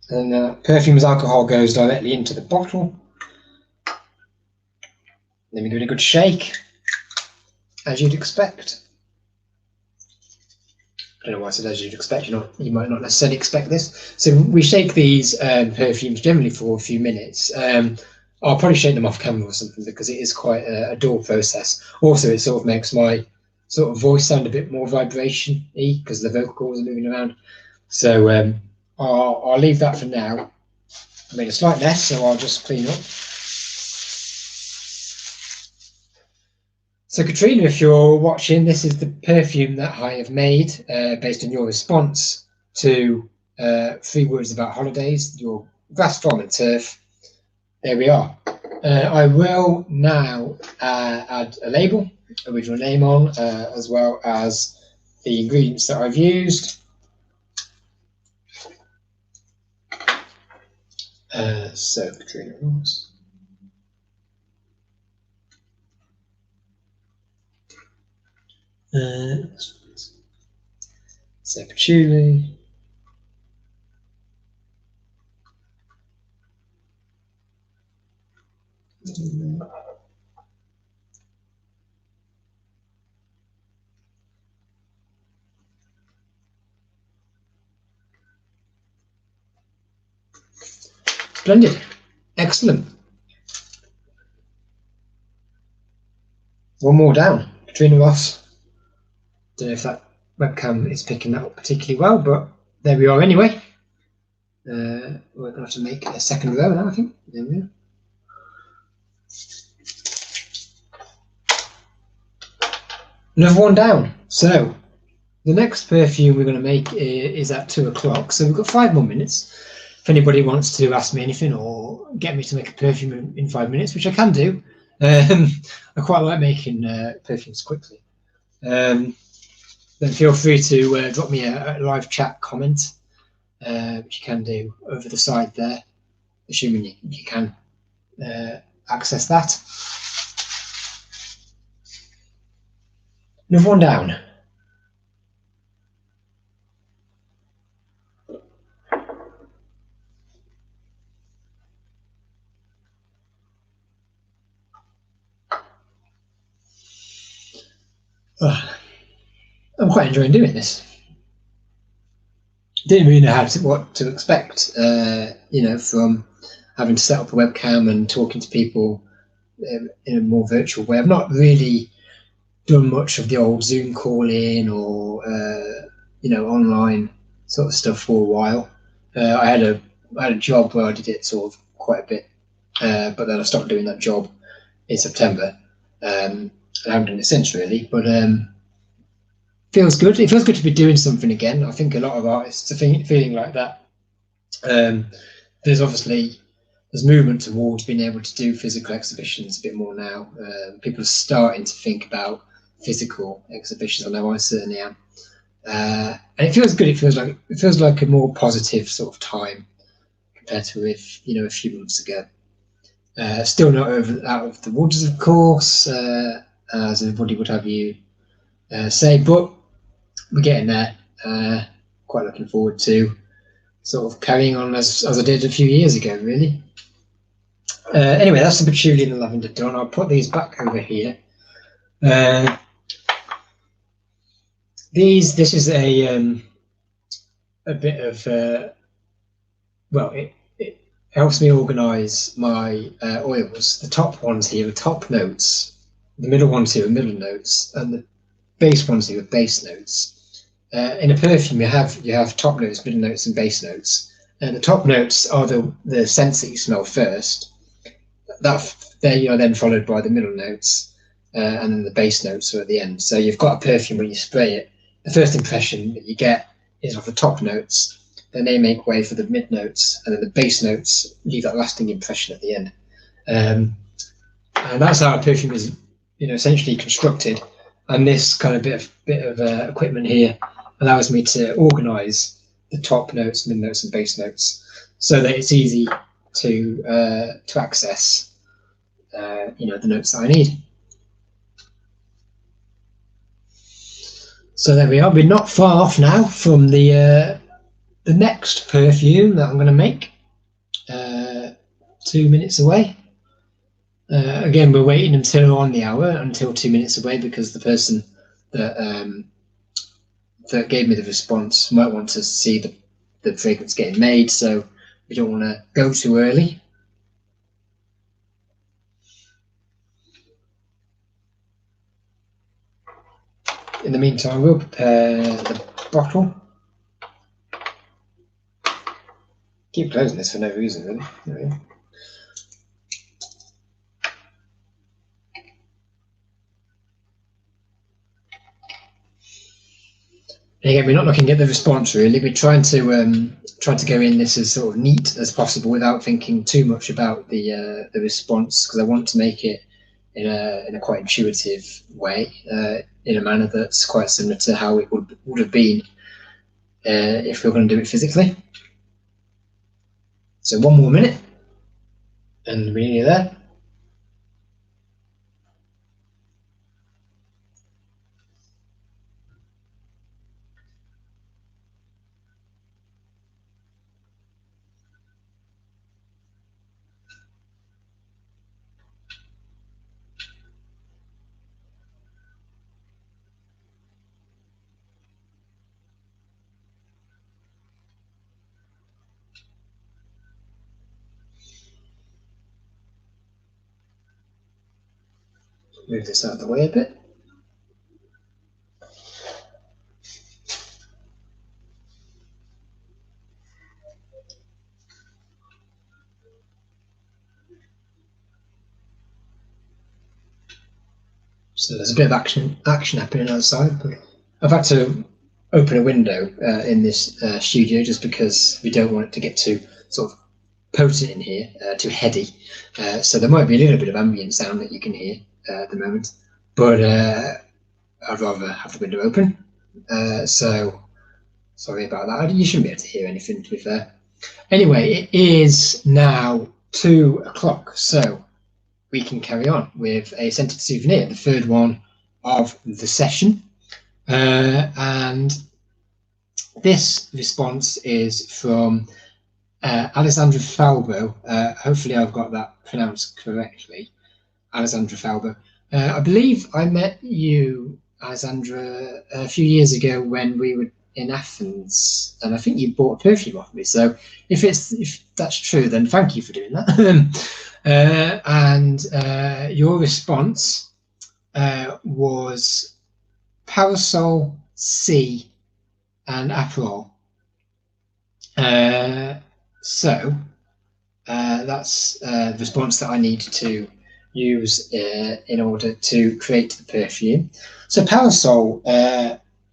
Speaker 1: And perfume as alcohol goes directly into the bottle. Then we give it a good shake, as you'd expect. I don't know why I said as you'd expect. You might not necessarily expect this. So we shake these perfumes generally for a few minutes. I'll probably shake them off camera or something because it is quite a dull process. Also, it sort of makes my sort of voice sound a bit more vibration-y because the vocal cords are moving around. So I'll leave that for now. I made a slight mess, so I'll just clean up. So Katrina, if you're watching, this is the perfume that I have made based on your response to 3 words about holidays, your grass, farm and turf. There we are. I will now add a label, original name on, as well as the ingredients that I've used. So Katrina Ross. So patchouli. Splendid. Excellent. One more down. Katrina Ross. Don't know if that webcam is picking that up particularly well, but there we are anyway. We're going to have to make a second row now, I think. There we go. Another one down. So the next perfume we're going to make is at 2 o'clock. So we've got 5 more minutes. If anybody wants to ask me anything or get me to make a perfume in 5 minutes, which I can do. I quite like making perfumes quickly. Then feel free to drop me a live chat comment, which you can do over the side there, assuming you can access that. Another one down. I'm quite enjoying doing this. Didn't really know what to expect, from having to set up a webcam and talking to people in a more virtual way. I've not really done much of the old Zoom calling or online sort of stuff for a while. I had a job where I did it sort of quite a bit, but then I stopped doing that job in September. I haven't done it since really, but feels good. It feels good to be doing something again. I think a lot of artists are feeling like that. There's movement towards being able to do physical exhibitions a bit more now. People are starting to think about physical exhibitions. I know I certainly am. And it feels good. It feels like a more positive sort of time compared to a few months ago. Still not out of the woods, of course, as everybody would have you say, but we're getting there. Quite looking forward to sort of carrying on as I did a few years ago, really. Anyway, that's the patchouli and the lavender done. I'll put these back over here. This is a bit of it helps me organise my oils. The top ones here are top notes, the middle ones here are middle notes, and the base ones here are base notes. In a perfume, you have top notes, middle notes, and base notes. And the top notes are the scents that you smell first. They are then followed by the middle notes, and then the base notes are at the end. So you've got a perfume when you spray it. The first impression that you get is of the top notes. Then they make way for the mid notes, and then the base notes leave that lasting impression at the end. And that's how a perfume is, essentially constructed. And this kind of bit of equipment here allows me to organise the top notes, mid notes, and base notes, so that it's easy to access, the notes that I need. So there we are. We're not far off now from the next perfume that I'm going to make. 2 minutes away. Again, we're waiting until on the hour, until 2 minutes away, because the person that gave me the response might want to see the fragrance getting made, so we don't want to go too early. In the meantime, we'll prepare the bottle. Keep closing this for no reason, really. There we go. Again, we're not looking at the response really. We're trying to go in this as sort of neat as possible without thinking too much about the response, because I want to make it in a quite intuitive way, in a manner that's quite similar to how it would have been if we were going to do it physically. So 1 more minute, and we're nearly there. Move this out of the way a bit. So there's a bit of action happening outside, but I've had to open a window in this studio just because we don't want it to get too sort of potent in here, too heady. So there might be a little bit of ambient sound that you can hear at the moment, but I'd rather have the window open. So sorry about that. You shouldn't be able to hear anything, to be fair. Anyway, it is now 2 o'clock, so we can carry on with a scented souvenir, the third one of the session. And this response is from Allesandra Falbo. Hopefully I've got that pronounced correctly. Allesandra Falbo. I believe I met you, Allesandra, a few years ago when we were in Athens, and I think you bought a perfume off me. So if that's true, then thank you for doing that. And your response was Parasol, Sea, and Aperol. So that's the response that I need to use in order to create the perfume. So Parasol,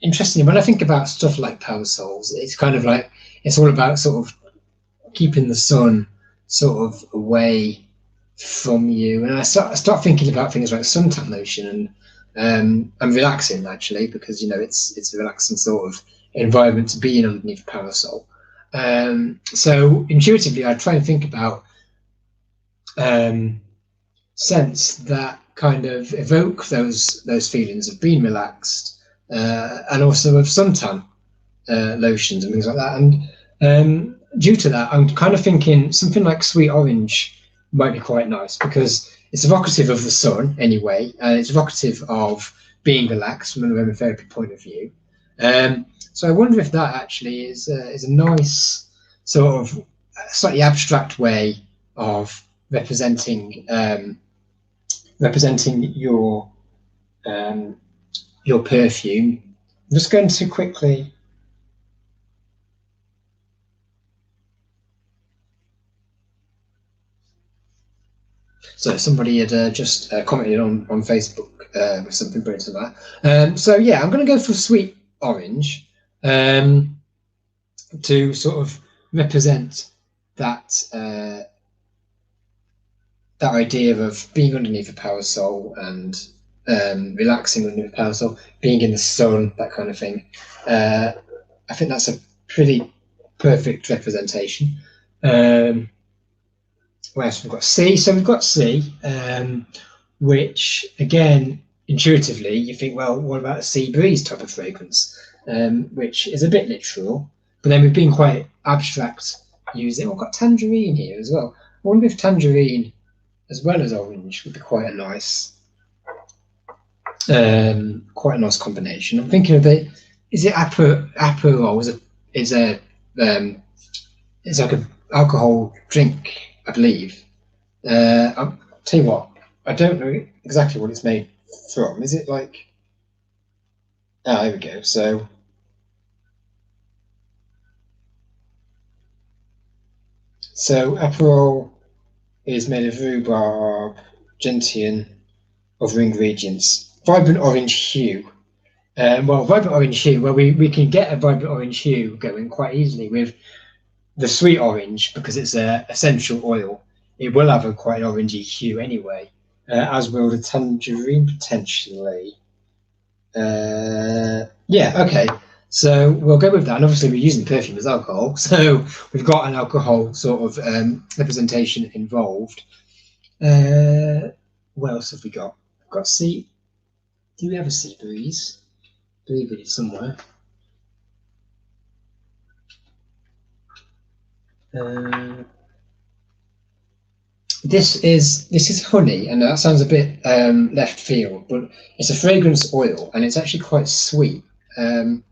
Speaker 1: interestingly, when I think about stuff like parasols, it's kind of like, it's all about sort of keeping the sun sort of away from you. And I start thinking about things like suntan lotion, and I'm relaxing actually, because, you know, it's a relaxing sort of environment to be in underneath a parasol. So intuitively, I try and think about scents that kind of evoke those feelings of being relaxed, and also of suntan lotions and things like that. And due to that, I'm kind of thinking something like sweet orange might be quite nice, because it's evocative of the sun anyway, and it's evocative of being relaxed from an aromatherapy point of view. So I wonder if that actually is a nice sort of slightly abstract way of representing your perfume. I'm just going to quickly. So somebody had just commented on Facebook with something brilliant to that. So yeah, I'm going to go for sweet orange to sort of represent that that idea of being underneath a parasol and relaxing underneath a parasol, being in the sun, that kind of thing. I think that's a pretty perfect representation. What else we've got? Sea. So we've got sea, which again, intuitively, you think, well, what about a sea breeze type of fragrance, which is a bit literal, but then we've been quite abstract using. We've got tangerine here as well. I wonder if tangerine, as well as orange, would be quite a nice combination. I'm thinking of it. Is it Aperol? Is like an alcohol drink, I believe. I'll tell you what, I don't know exactly what it's made from. Is it like... Ah, there we go. So Aperol is made of rhubarb, gentian, other ingredients. Vibrant orange hue. Vibrant orange hue, well, we can get a vibrant orange hue going quite easily with the sweet orange, because it's an essential oil. It will have a quite orangey hue anyway, as will the tangerine potentially. Yeah, okay. So we'll go with that. And obviously we're using perfume as alcohol, so we've got an alcohol sort of representation involved. What else have we got? We've got sea. Do we have a sea breeze? I believe it is somewhere. This is honey, and that sounds a bit left field, but it's a fragrance oil, and it's actually quite sweet, and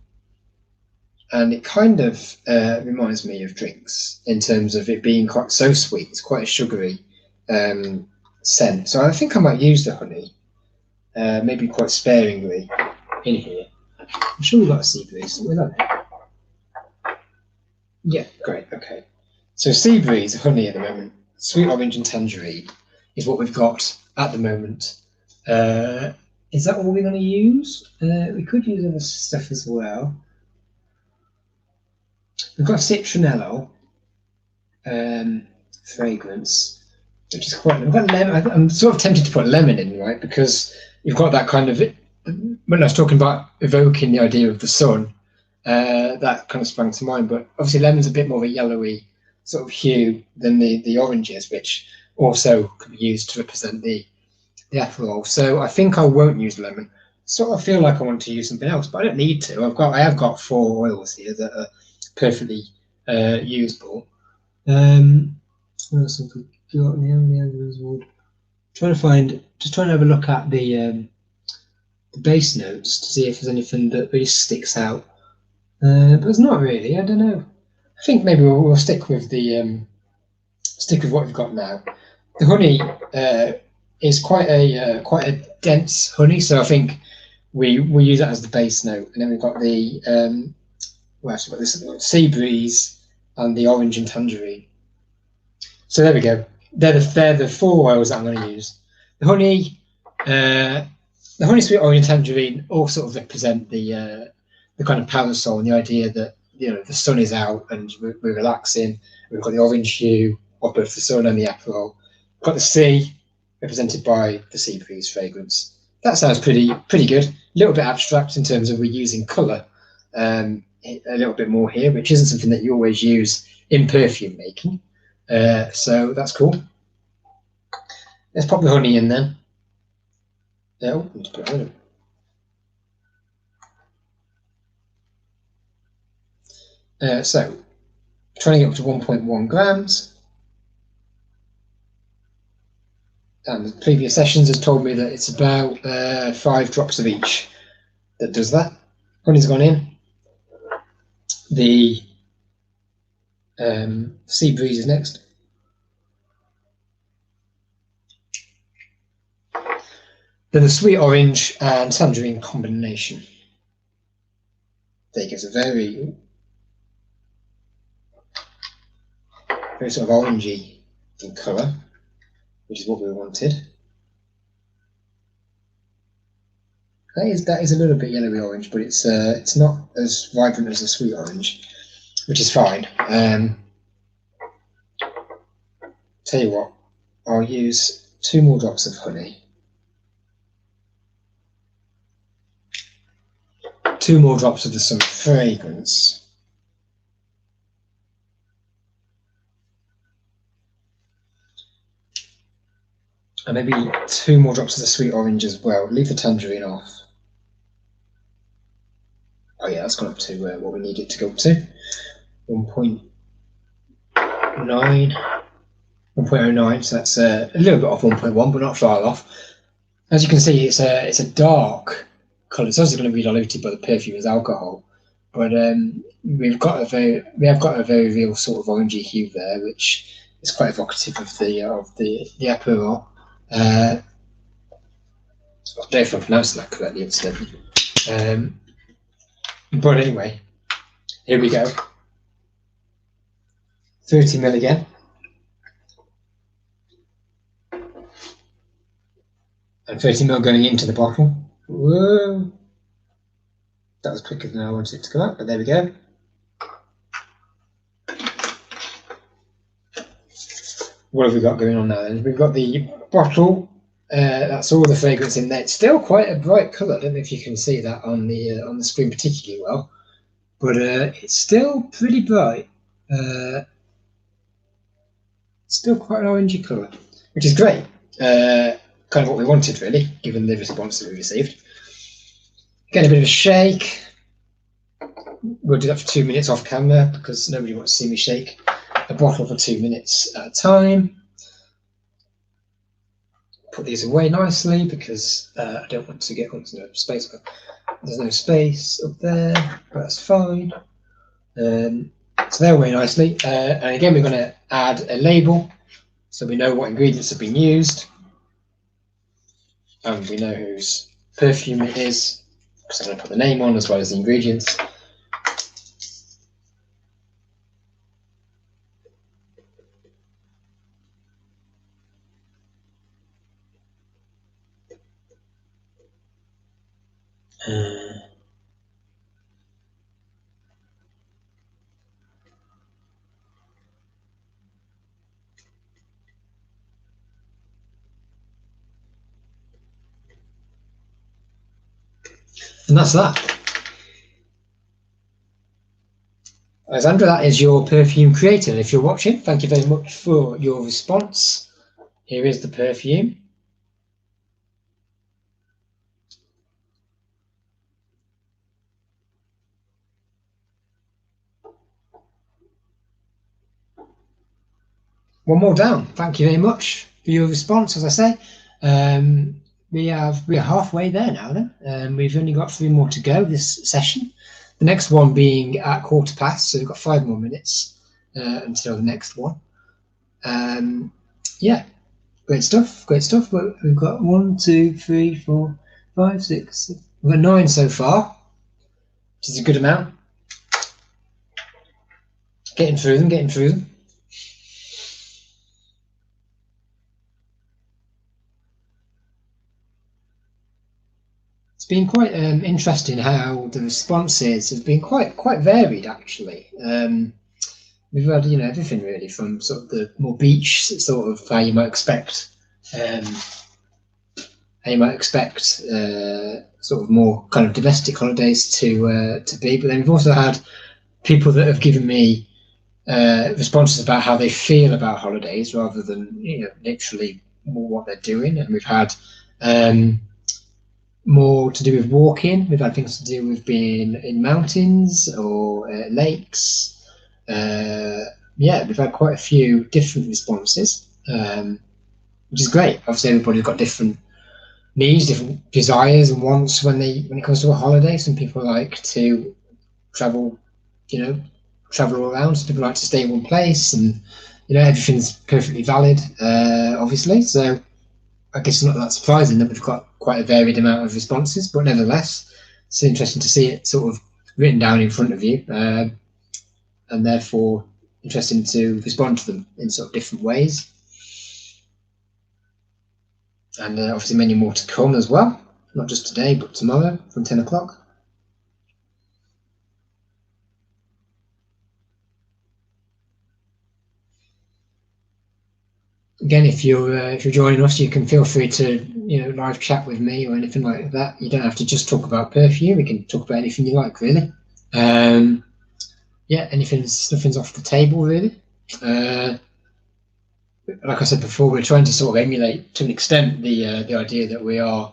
Speaker 1: it kind of reminds me of drinks in terms of it being quite so sweet. It's quite a sugary scent, so I think I might use the honey, maybe quite sparingly in here. I'm sure we've got a sea breeze somewhere, don't we? Yeah, great, okay. So sea breeze, honey at the moment, sweet orange and tangerine is what we've got at the moment. is that all we're going to use? We could use other stuff as well. We've got citronello fragrance, which is quite. We've got lemon. I'm sort of tempted to put lemon in, right? Because you've got that kind of. When I was talking about evoking the idea of the sun, that kind of sprang to mind. But obviously, lemon's a bit more of a yellowy sort of hue than the oranges, which also could be used to represent the Aperol. So I think I won't use lemon. Sort of feel like I want to use something else, but I don't need to. I have got 4 oils here that are perfectly usable. What else have we got? Just trying to have a look at the base notes to see if there's anything that really sticks out. But there's not really. I don't know. I think maybe we'll stick with what we've got now. The honey is quite a dense honey, so I think we use that as the base note, and then we've got the actually got this sea breeze and the orange and tangerine. So there we go. They're the 4 oils that I'm going to use. The honey, sweet orange and tangerine all sort of represent the kind of parasol and the idea that the sun is out and we're relaxing. We've got the orange hue of both the sun and the Aperol. We've got the sea represented by the sea breeze fragrance. That sounds pretty good. A little bit abstract in terms of we're using colour a little bit more here, which isn't something that you always use in perfume making. So that's cool. Let's pop the honey in then. Let's put it in. So trying to get up to 1.1 grams. And the previous sessions has told me that it's about 5 drops of each that does that. Honey's gone in. The sea breeze is next. Then the sweet orange and tangerine combination. There gives a very sort of orangey in colour, which is what we wanted. That is a little bit yellowy orange, but it's not as vibrant as the sweet orange, which is fine. Tell you what, I'll use 2 more drops of honey. 2 more drops of the sun fragrance. And maybe 2 more drops of the sweet orange as well. Leave the tangerine off. Oh yeah, that's gone up to what we need it to go up to. 1.9, 1.09. So that's a little bit off 1.1, but not far off. As you can see, it's a dark colour. It's also going to be diluted by the perfume as alcohol, but we have got a very real sort of orangey hue there, which is quite evocative of the Aperol. I don't know if I pronounced that correctly, incidentally. But anyway, here we go. 30 ml again. And 30 ml going into the bottle. Whoa! That was quicker than I wanted it to go out, but there we go. What have we got going on now then? We've got the bottle. That's all the fragrance in there. It's still quite a bright colour. I don't know if you can see that on the screen particularly well, but it's still pretty bright. Still quite an orangey colour, which is great. Kind of what we wanted, really, given the response that we received. Get a bit of a shake. We'll do that for 2 minutes off camera because nobody wants to see me shake a bottle for 2 minutes at a time. Put these away nicely because I don't want to get onto no space. There's no space up there, but that's fine. So they're away nicely. And again, we're going to add a label so we know what ingredients have been used. And we know whose perfume it is. So I'm going to put the name on as well as the ingredients. And that's that. Allesandra, that is your perfume created. If you're watching, thank you very much for your response. Here is the perfume. One more down. Thank you very much for your response. As I say, we are halfway there now. Then we've only got 3 more to go this session. The next one being at 1:15, so we've got 5 more minutes until the next one. Yeah, great stuff. Great stuff. We've got 1, 2, 3, 4, 5, 6, 7. We've got 9 so far, which is a good amount. Getting through them. It's been quite interesting how the responses have been quite varied, actually. We've had everything really, from sort of the more beach sort of how you might expect sort of more kind of domestic holidays to be, but then we've also had people that have given me responses about how they feel about holidays rather than literally more what they're doing. And we've had more to do with walking. We've had things to do with being in mountains or lakes. Yeah, we've had quite a few different responses, which is great. Obviously, everybody's got different needs, different desires and wants when it comes to a holiday. Some people like to travel, travel all around. Some people like to stay in one place, and everything's perfectly valid, obviously. So I guess it's not that surprising that we've got quite a varied amount of responses, but nevertheless, it's interesting to see it sort of written down in front of you, and therefore interesting to respond to them in sort of different ways. And obviously many more to come as well, not just today, but tomorrow from 10 o'clock. Again, if you're joining us, you can feel free to live chat with me or anything like that. You don't have to just talk about perfume. We can talk about anything you like, really. Yeah, nothing's off the table, really. Like I said before, we're trying to sort of emulate to an extent the idea that we are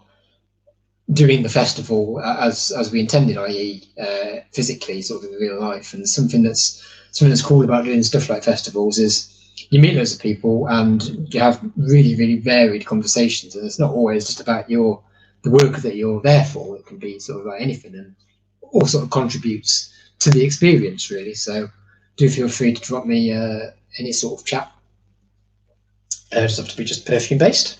Speaker 1: doing the festival as we intended, i.e. Physically, sort of in real life. And something that's cool about doing stuff like festivals is you meet loads of people and you have really, really varied conversations, and it's not always just about the work that you're there for. It can be sort of like anything, and all sort of contributes to the experience, really. So do feel free to drop me any sort of chat. It doesn't have to be just perfume based.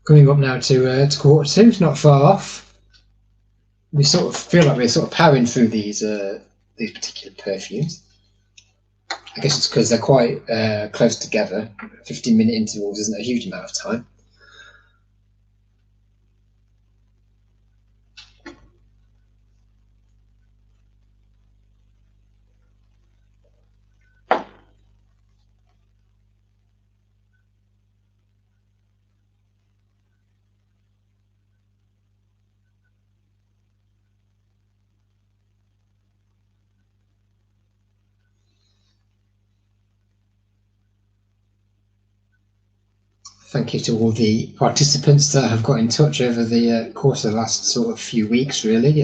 Speaker 1: Coming up now to 1:45, it's not far off. We sort of feel like we're sort of powering through these particular perfumes. I guess it's because they're quite close together. 15-minute intervals isn't a huge amount of time. Thank you to all the participants that have got in touch over the course of the last sort of few weeks, really.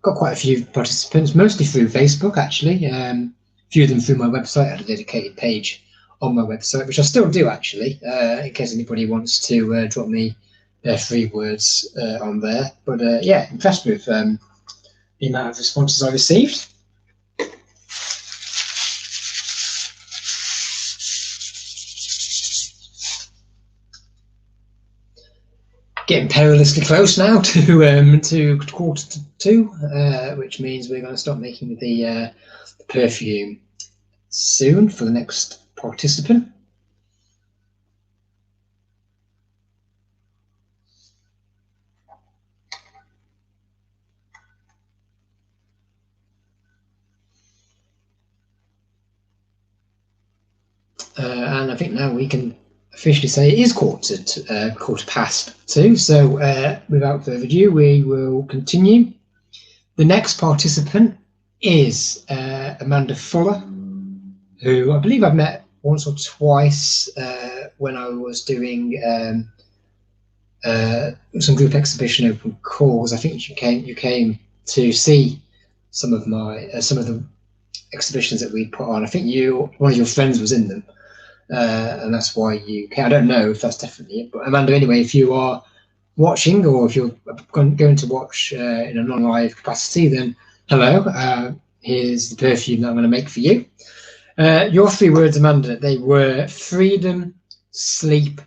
Speaker 1: Got quite a few participants, mostly through Facebook, actually. A few of them through my website. I had a dedicated page on my website, which I still do, actually, in case anybody wants to drop me their 3 words on there. But yeah, impressed with the amount of responses I received. Getting perilously close now to 1:45, which means we're going to start making the perfume soon for the next participant. and I think now we can officially say it is quarter past 2. So without further ado, we will continue. The next participant is Amanda Fuller, who I believe I've met once or twice when I was doing some group exhibition open calls. I think you came to see some of the exhibitions that we put on. I think one of your friends was in them, and that's why you came. I don't know if that's definitely it, but Amanda, anyway, if you are watching or if you're going to watch in a non-live capacity, then hello. Here's the perfume that I'm going to make for you. Your 3 words, Amanda, they were freedom, sleep,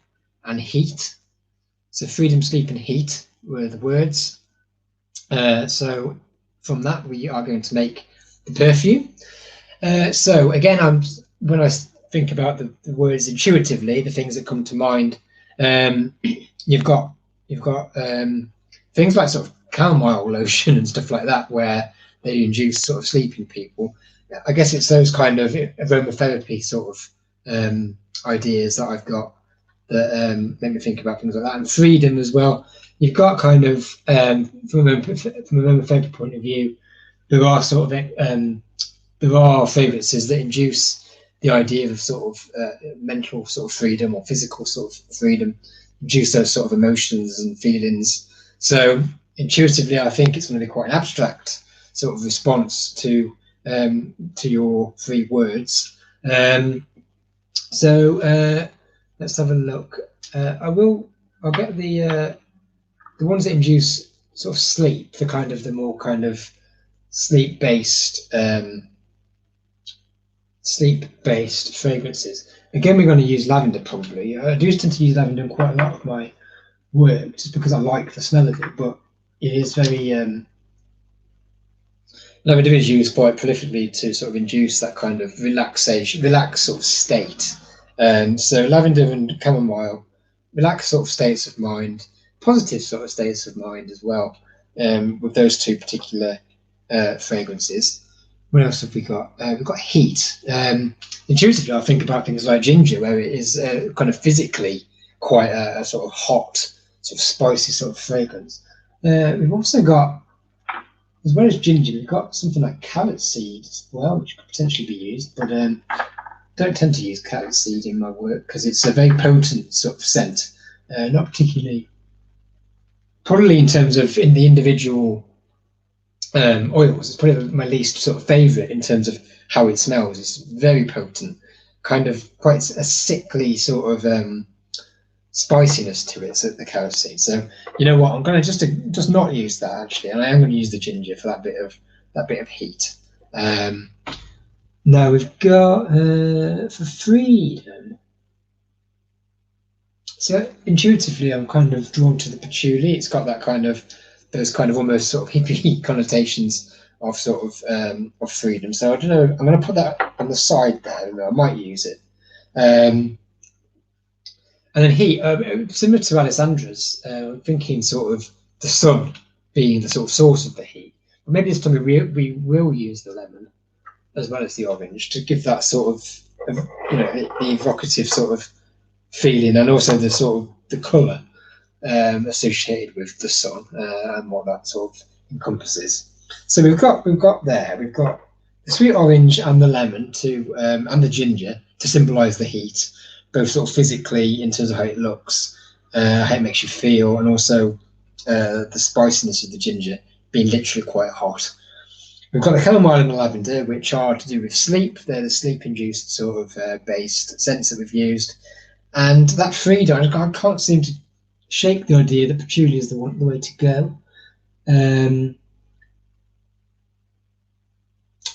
Speaker 1: and heat. So freedom, sleep, and heat were the words. So from that, we are going to make the perfume. So again, when I think about the words intuitively, the things that come to mind, you've got things like sort of chamomile lotion and stuff like that, where they induce sort of sleep in people. I guess it's those kind of aromatherapy sort of ideas that I've got that make me think about things like that. And freedom as well. You've got kind of from a aromatherapy point of view, there are sort of there are fragrances that induce the idea of sort of mental sort of freedom or physical sort of freedom, induce those sort of emotions and feelings. So intuitively, I think it's going to be quite an abstract sort of response to your 3 words. So let's have a look. I'll get the ones that induce sort of sleep, the more kind of sleep-based fragrances. Again, we're going to use lavender probably. I do tend to use lavender in quite a lot of my work just because I like the smell of it, but it is very lavender is used quite prolifically to sort of induce that kind of relaxed sort of state. So lavender and chamomile, relaxed sort of states of mind, positive sort of states of mind as well, with those 2 particular fragrances. What else have we got? We've got heat. Intuitively, I think about things like ginger, where it is kind of physically quite a sort of hot, sort of spicy sort of fragrance. We've also got, as well as ginger, we've got something like carrot seed as well, which could potentially be used, but don't tend to use carrot seed in my work because it's a very potent sort of scent, not particularly, probably in terms of in the individual oils, it's probably my least sort of favourite in terms of how it smells. It's very potent, kind of quite a sickly sort of spiciness to it, so the carrot seed. So you know what, I'm going to just not use that actually, and I am going to use the ginger for that bit of heat. Now we've got for freedom. So intuitively, I'm kind of drawn to the patchouli. It's got that kind of those kind of almost sort of hippie connotations of sort of freedom. So I don't know. I'm going to put that on the side there. I might use it. And then heat, similar to Alessandra's, thinking sort of the sun being the sort of source of the heat. But maybe this time we will use the lemon as well as the orange to give that sort of the evocative sort of feeling, and also the sort of the colour associated with the sun and what that sort of encompasses. So we've got the sweet orange and the lemon and the ginger to symbolise the heat, both sort of physically in terms of how it looks, how it makes you feel, and also the spiciness of the ginger being literally quite hot. We've got the chamomile and the lavender, which are to do with sleep. They're the sleep-induced sort of based scents that we've used. And that freedom, I can't seem to shake the idea that patchouli is the way to go.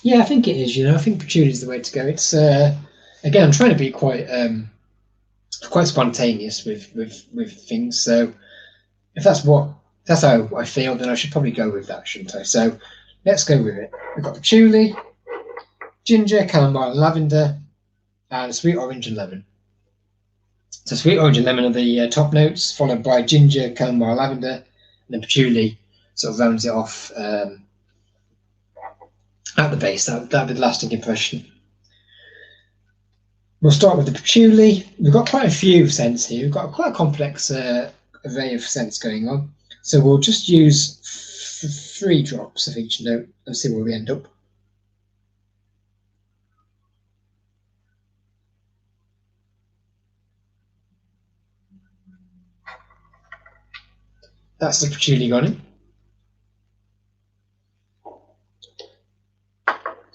Speaker 1: Yeah, I think it is. I think patchouli is the way to go. It's again, I'm trying to be quite spontaneous with things. So if that's how I feel, then I should probably go with that, shouldn't I? So let's go with it. We've got patchouli, ginger, chamomile, lavender, and sweet orange and lemon. So sweet orange and lemon are the top notes, followed by ginger, chamomile, lavender, and then patchouli sort of rounds it off at the base. That'd be the lasting impression. We'll start with the patchouli. We've got quite a few scents here. We've got quite a complex array of scents going on. So we'll just use 3 drops of each note and see where we end up. That's the patchouli gone in.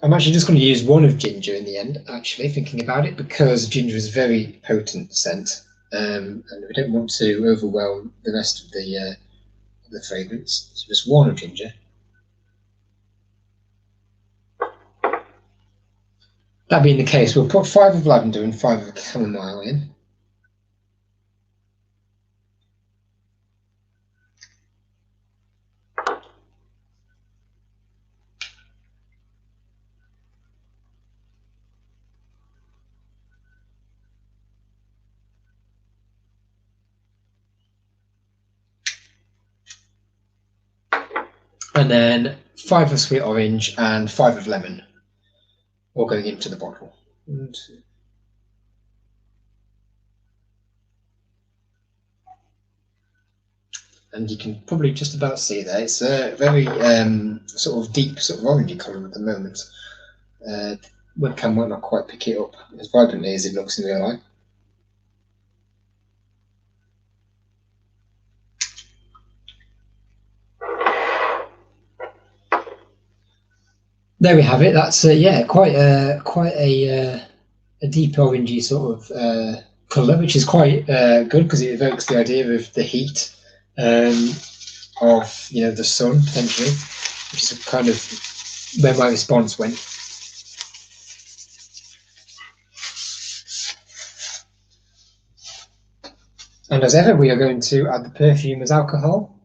Speaker 1: I'm actually just going to use 1 of ginger in the end, actually, thinking about it, because ginger is a very potent scent, and we don't want to overwhelm the rest of the fragrance. So just 1 of ginger. That being the case, we'll put 5 of lavender and 5 of chamomile in. And then 5 of sweet orange and 5 of lemon, all going into the bottle. And you can probably just about see there, it's a very sort of deep, sort of orangey colour at the moment. Webcam might not quite pick it up as vibrantly as it looks in real life. There we have it. That's yeah, quite a deep orangey sort of colour, which is quite good because it evokes the idea of the heat of the sun potentially, which is kind of where my response went. And as ever, we are going to add the perfume as alcohol.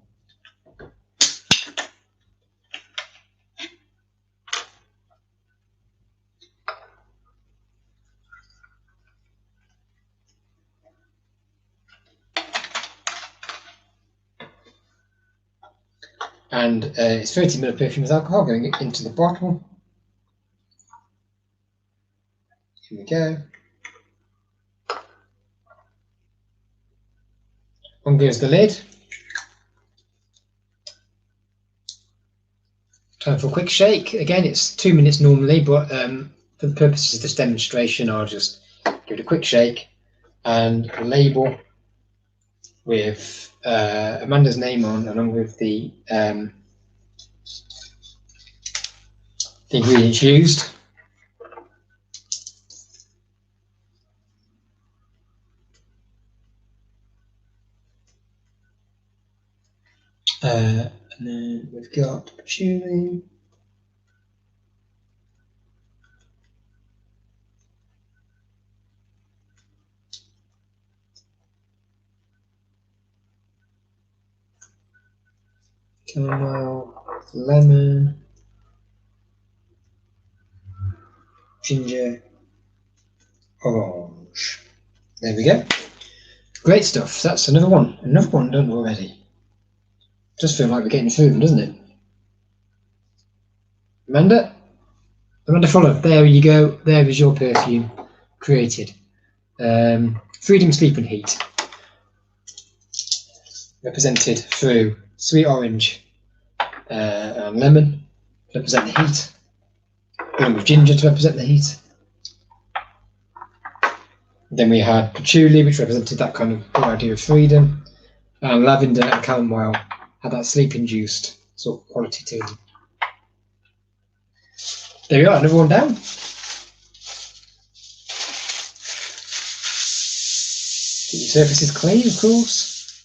Speaker 1: And it's 30 ml perfume as alcohol going into the bottle. Here we go. On goes the lid. Time for a quick shake. Again, it's 2 minutes normally, but for the purposes of this demonstration, I'll just give it a quick shake and label with Amanda's name on, along with the ingredients used. And then we've got patchouli, chamomile, lemon, ginger, orange. There we go. Great stuff. That's another one done already. Just feel like we're getting through them, doesn't it? Amanda Fuller, there you go. There is your perfume created. Freedom, sleep and heat. Represented through sweet orange and lemon to represent the heat. Going with ginger to represent the heat. Then we had patchouli, which represented that kind of idea of freedom. And lavender and chamomile had that sleep-induced sort of quality to them. There we are, another one down. Keep your surfaces clean, of course.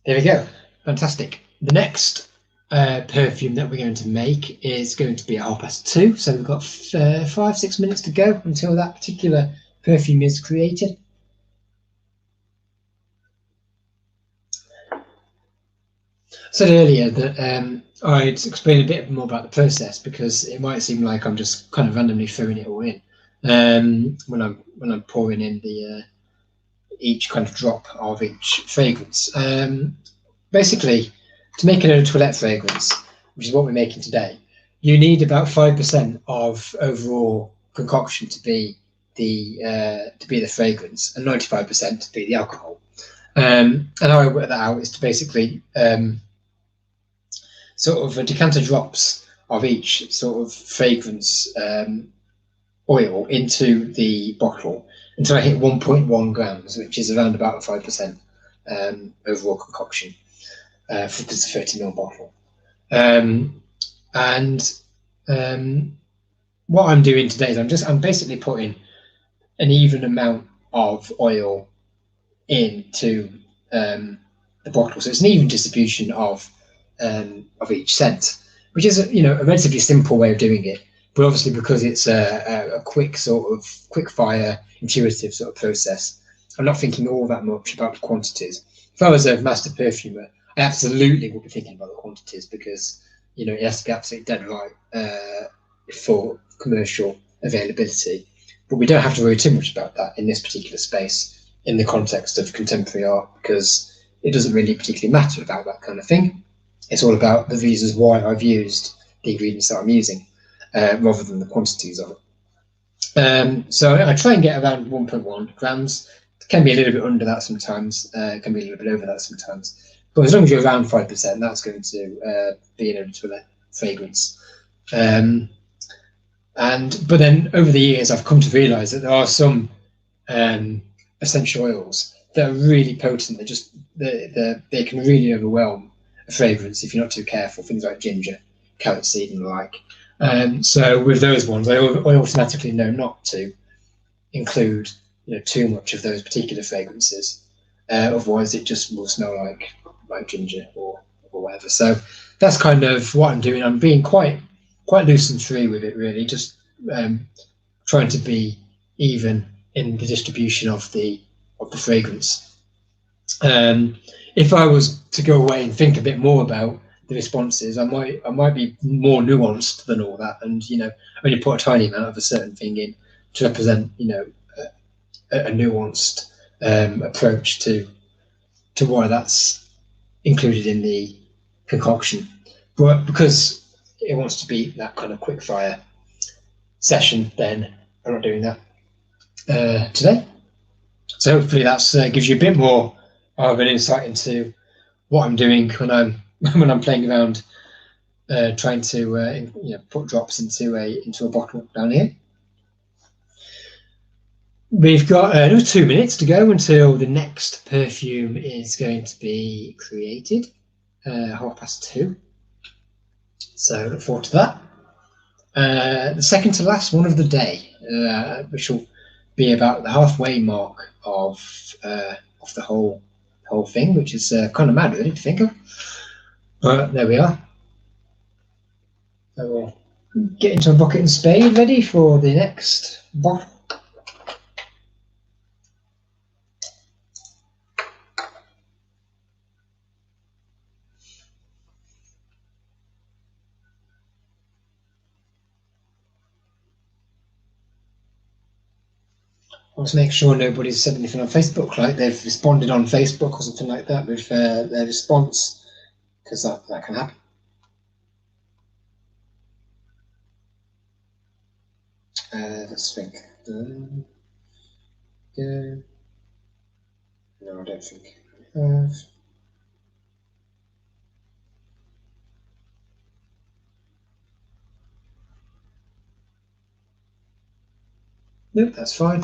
Speaker 1: There we go, fantastic. The next perfume that we're going to make is going to be at 2:30, so we've got 5-6 minutes to go until that particular perfume is created. I said earlier that I'd explain a bit more about the process, because it might seem like I'm just kind of randomly throwing it all in when I'm pouring in the each kind of drop of each fragrance. basically, to make an eau de toilette fragrance, which is what we're making today, you need about 5% of overall concoction to be the fragrance, and 95% to be the alcohol. And how I work that out is to basically sort of decanter drops of each sort of fragrance oil into the bottle until I hit 1.1 grams, which is around about 5% overall concoction for this 30 ml bottle. What I'm doing today is I'm basically putting an even amount of oil into the bottle, so it's an even distribution of each scent, which is a relatively simple way of doing it. But obviously, because it's a quick fire, intuitive sort of process, I'm not thinking all that much about the quantities. If I was a master perfumer, I absolutely would be thinking about the quantities, because it has to be absolutely dead right for commercial availability. But we don't have to worry too much about that in this particular space, in the context of contemporary art, because it doesn't really particularly matter about that kind of thing. It's all about the reasons why I've used the ingredients that I'm using, rather than the quantities of it. So I try and get around 1.1 grams. It can be a little bit under that sometimes, can be a little bit over that sometimes. But as long as you're around 5%, that's going to be an eau de toilette fragrance. But then over the years, I've come to realise that there are some essential oils that are really potent. They can really overwhelm a fragrance if you're not too careful. Things like ginger, carrot seed, and the like. So with those ones, I automatically know not to include too much of those particular fragrances. Otherwise, it just will smell like ginger or whatever. So that's kind of what I'm doing. I'm being quite loose and free with it, really, just trying to be even in the distribution of the fragrance. If I was to go away and think a bit more about the responses, I might be more nuanced than all that, and only put a tiny amount of a certain thing in to represent a nuanced approach to why that's included in the concoction. But because it wants to be that kind of quick fire session, then I'm not doing that today. So hopefully that gives you a bit more of an insight into what I'm doing when I'm playing around, trying to put drops into a bottle down here. We've got another 2 minutes to go until the next perfume is going to be created, 2:30. So look forward to that. The second to last one of the day, which will be about the halfway mark of the whole thing, which is kind of mad, really, to think of. But there we are. So we'll get into a bucket and spade, ready for the next bottle. I want to make sure nobody's said anything on Facebook, like they've responded on Facebook or something like that with their response, because that can happen. Let's think. No, I don't think I have. Nope, that's fine.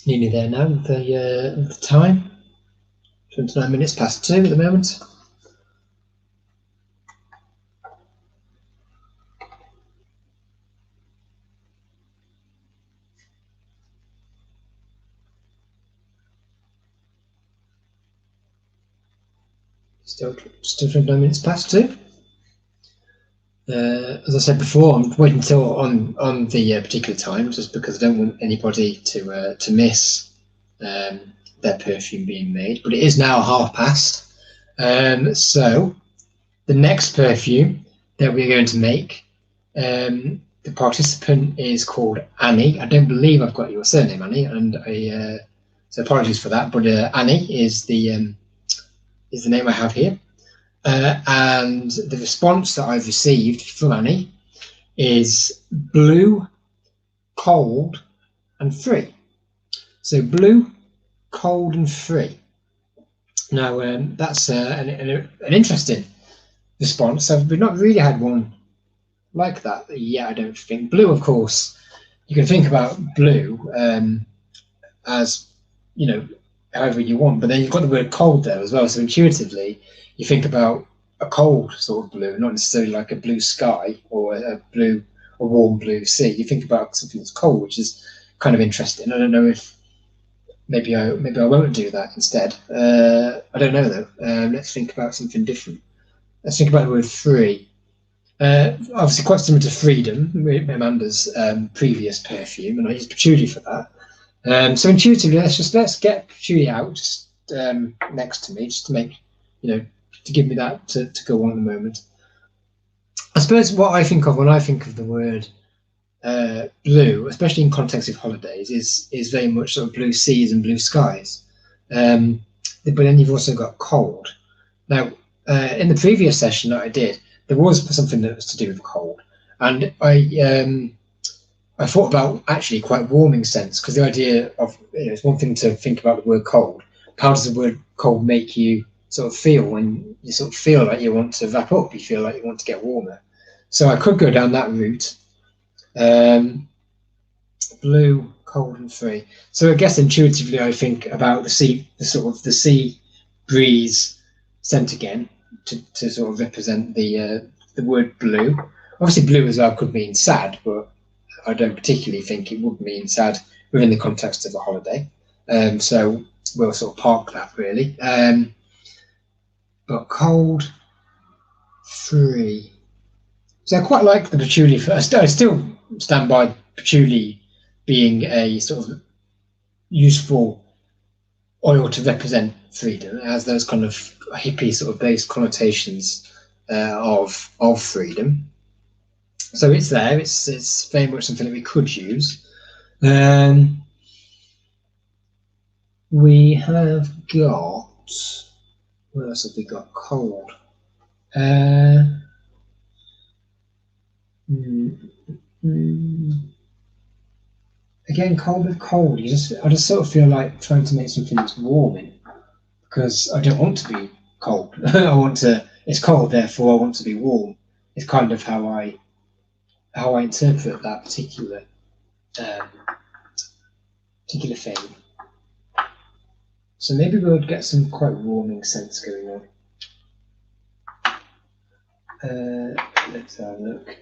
Speaker 1: Nearly there now with the time. 29 minutes past 2 at the moment. Still 29 minutes past 2. As I said before, I'm waiting until on the particular time, just because I don't want anybody to miss their perfume being made. But it is now past. So the next perfume that we're going to make, the participant is called Annie. I don't believe I've got your surname, Annie, and so apologies for that. But Annie is the name I have here, and the response that I've received from Annie is blue, cold, and free. So blue, cold, and free. Now that's an interesting response. So we've not really had one like that yet, I don't think. Blue, of course, you can think about blue as, you know, however you want, but then you've got the word cold there as well. So intuitively, you think about a cold sort of blue, not necessarily like a blue sky or a warm blue sea. You think about something that's cold, which is kind of interesting. I don't know if maybe I won't do that instead. I don't know though. Let's think about something different. Let's think about the word free. Obviously quite similar to freedom, Amanda's previous perfume, and I used patchouli for that. So intuitively, let's get patchouli out just next to me, just to make, to give me that to go on at the moment. I suppose what I think of when I think of the word blue, especially in context of holidays, is very much sort of blue seas and blue skies. But then you've also got cold. Now, in the previous session that I did, there was something that was to do with cold, and I thought about actually quite warming sense, because the idea of, it's one thing to think about the word cold. How does the word cold make you sort of feel when you sort of feel like you want to wrap up? You feel like you want to get warmer. So I could go down that route. Blue, cold, and free. So I guess intuitively I think about the sea breeze scent again to sort of represent the word blue. Obviously, blue as well could mean sad, but I don't particularly think it would mean sad within the context of a holiday. So we'll sort of park that really. But cold, free. So I quite like the patchouli. I still stand by patchouli being a sort of useful oil to represent freedom. It has those kind of hippie sort of base connotations of freedom. So it's there. It's very much something that we could use. We have got, what else have we got? Cold. Again, cold with cold. I just sort of feel like trying to make something that's warming, because I don't want to be cold. It's cold, therefore I want to be warm. It's kind of how I interpret that particular thing. So maybe we'll get some quite warming scents going on. Let's have a look.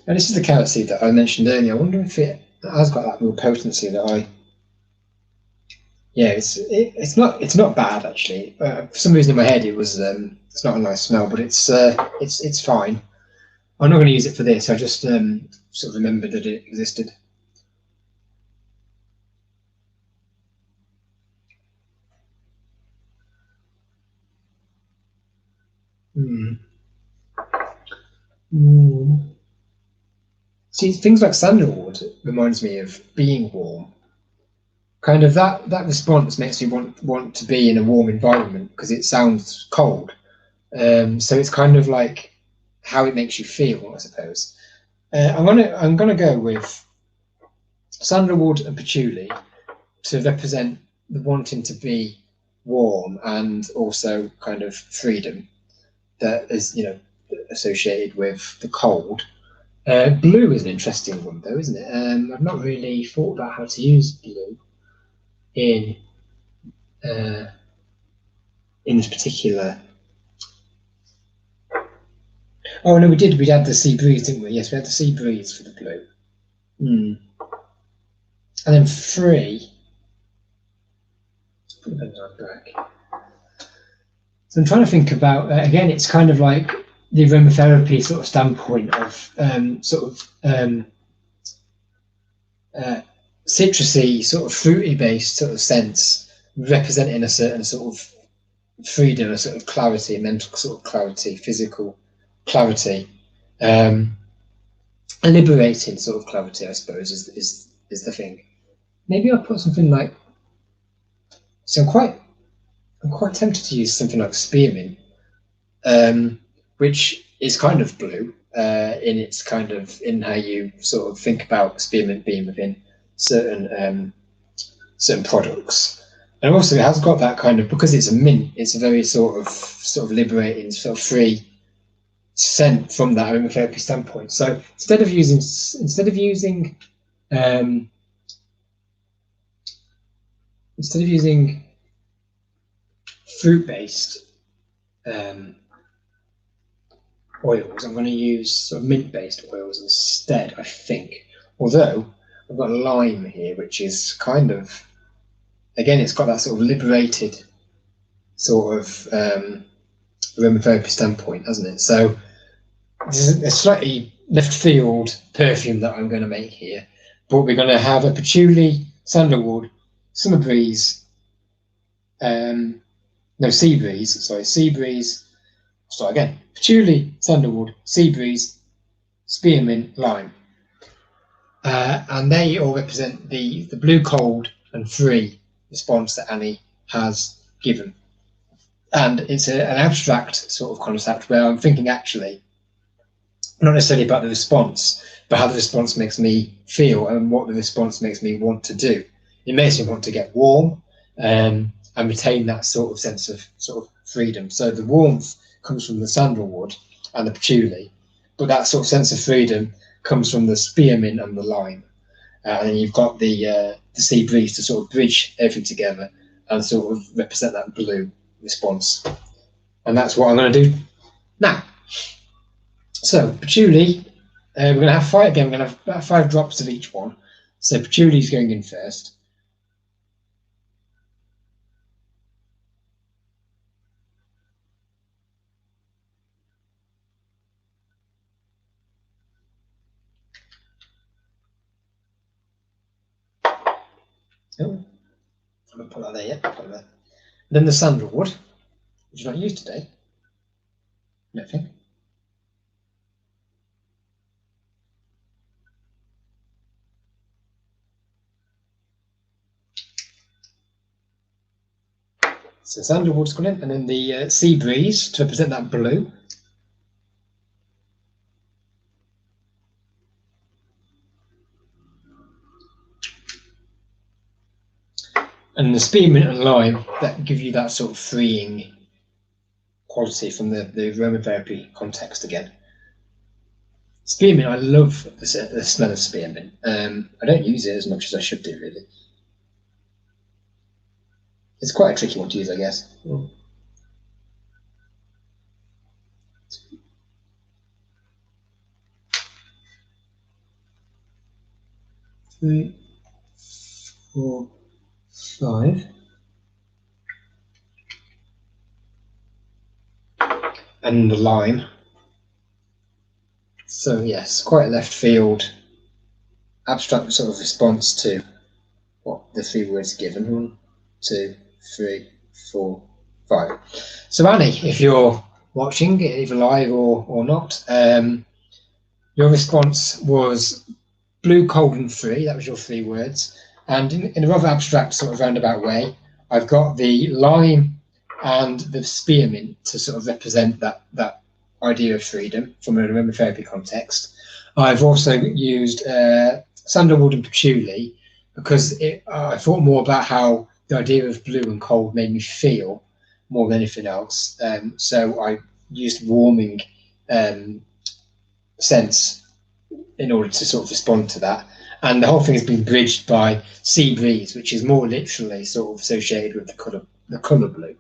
Speaker 1: And this is the carrot seed that I mentioned earlier. I wonder if it has got that real potency that it's not bad actually. For some reason in my head it was it's not a nice smell, but it's fine. I'm not going to use it for this. I just sort of remembered that it existed. See, things like sandalwood reminds me of being warm. Kind of that response makes me want to be in a warm environment because it sounds cold. So it's kind of like how it makes you feel, I suppose. I'm gonna go with sandalwood and patchouli to represent the wanting to be warm and also kind of freedom that is, associated with the cold. Blue is an interesting one though, isn't it? I've not really thought about how to use blue in this particular. Oh no, we did. We had the sea breeze, didn't we? Yes, we had the sea breeze for the blue. And then free. Put the pen on back. So I'm trying to think about again. It's kind of like the aromatherapy sort of standpoint of citrusy, sort of fruity based sort of scents, representing a certain sort of freedom, a sort of clarity, mental sort of clarity, physical clarity, a liberating sort of clarity, I suppose, is the thing. Maybe I'll put something like, so I'm quite tempted to use something like spearmint, which is kind of blue in its kind of, in how you sort of think about spearmint being within certain products. And also it has got that kind of, because it's a mint, it's a very sort of liberating, sort of free scent from that aromatherapy standpoint. So instead of using fruit-based oils, I'm going to use sort of mint-based oils instead, I think. Although I've got lime here, which is kind of, again, it's got that sort of liberated sort of aromatherapy standpoint, hasn't it? So this is a slightly left field perfume that I'm going to make here, but we're going to have a patchouli, sandalwood, summer breeze, sea breeze. Start again. Patchouli, sandalwood, sea breeze, spearmint, lime, and they all represent the blue, cold, and free response that Annie has given. And it's an abstract sort of concept where I'm thinking actually not necessarily about the response, but how the response makes me feel and what the response makes me want to do. It makes me want to get warm and retain that sort of sense of sort of freedom. So the warmth comes from the sandalwood and the patchouli, but that sort of sense of freedom comes from the spearmint and the lime. And then you've got the sea breeze to sort of bridge everything together and sort of represent that blue response. And that's what I'm going to do now. So patchouli, we're going to have five again. We're going to have about 5 drops of each one. So patchouli is going in first. Oh, I haven't put that there yet. Put that. Then the sandalwood, which is not used today. Nothing. So sandalwood's gone in, and then the sea breeze to represent that blue. And the spearmint and lime that give you that sort of freeing quality from the aromatherapy context again. Spearmint, I love the smell of spearmint. I don't use it as much as I should do, really. It's quite a tricky one to use, I guess. 3, 4, 5. And the lime. So yes, quite a left field, abstract sort of response to what the 3 words given. 1, 2, 3, 4, 5. So Annie, if you're watching, either live or not, your response was blue, cold, and free. That was your 3 words. And in a rather abstract sort of roundabout way, I've got the lime and the spearmint to sort of represent that idea of freedom from an aromatherapy context. I've also used sandalwood and patchouli because I thought more about how the idea of blue and cold made me feel more than anything else. So I used warming scents in order to sort of respond to that. And the whole thing has been bridged by sea breeze, which is more literally sort of associated with the colour blue.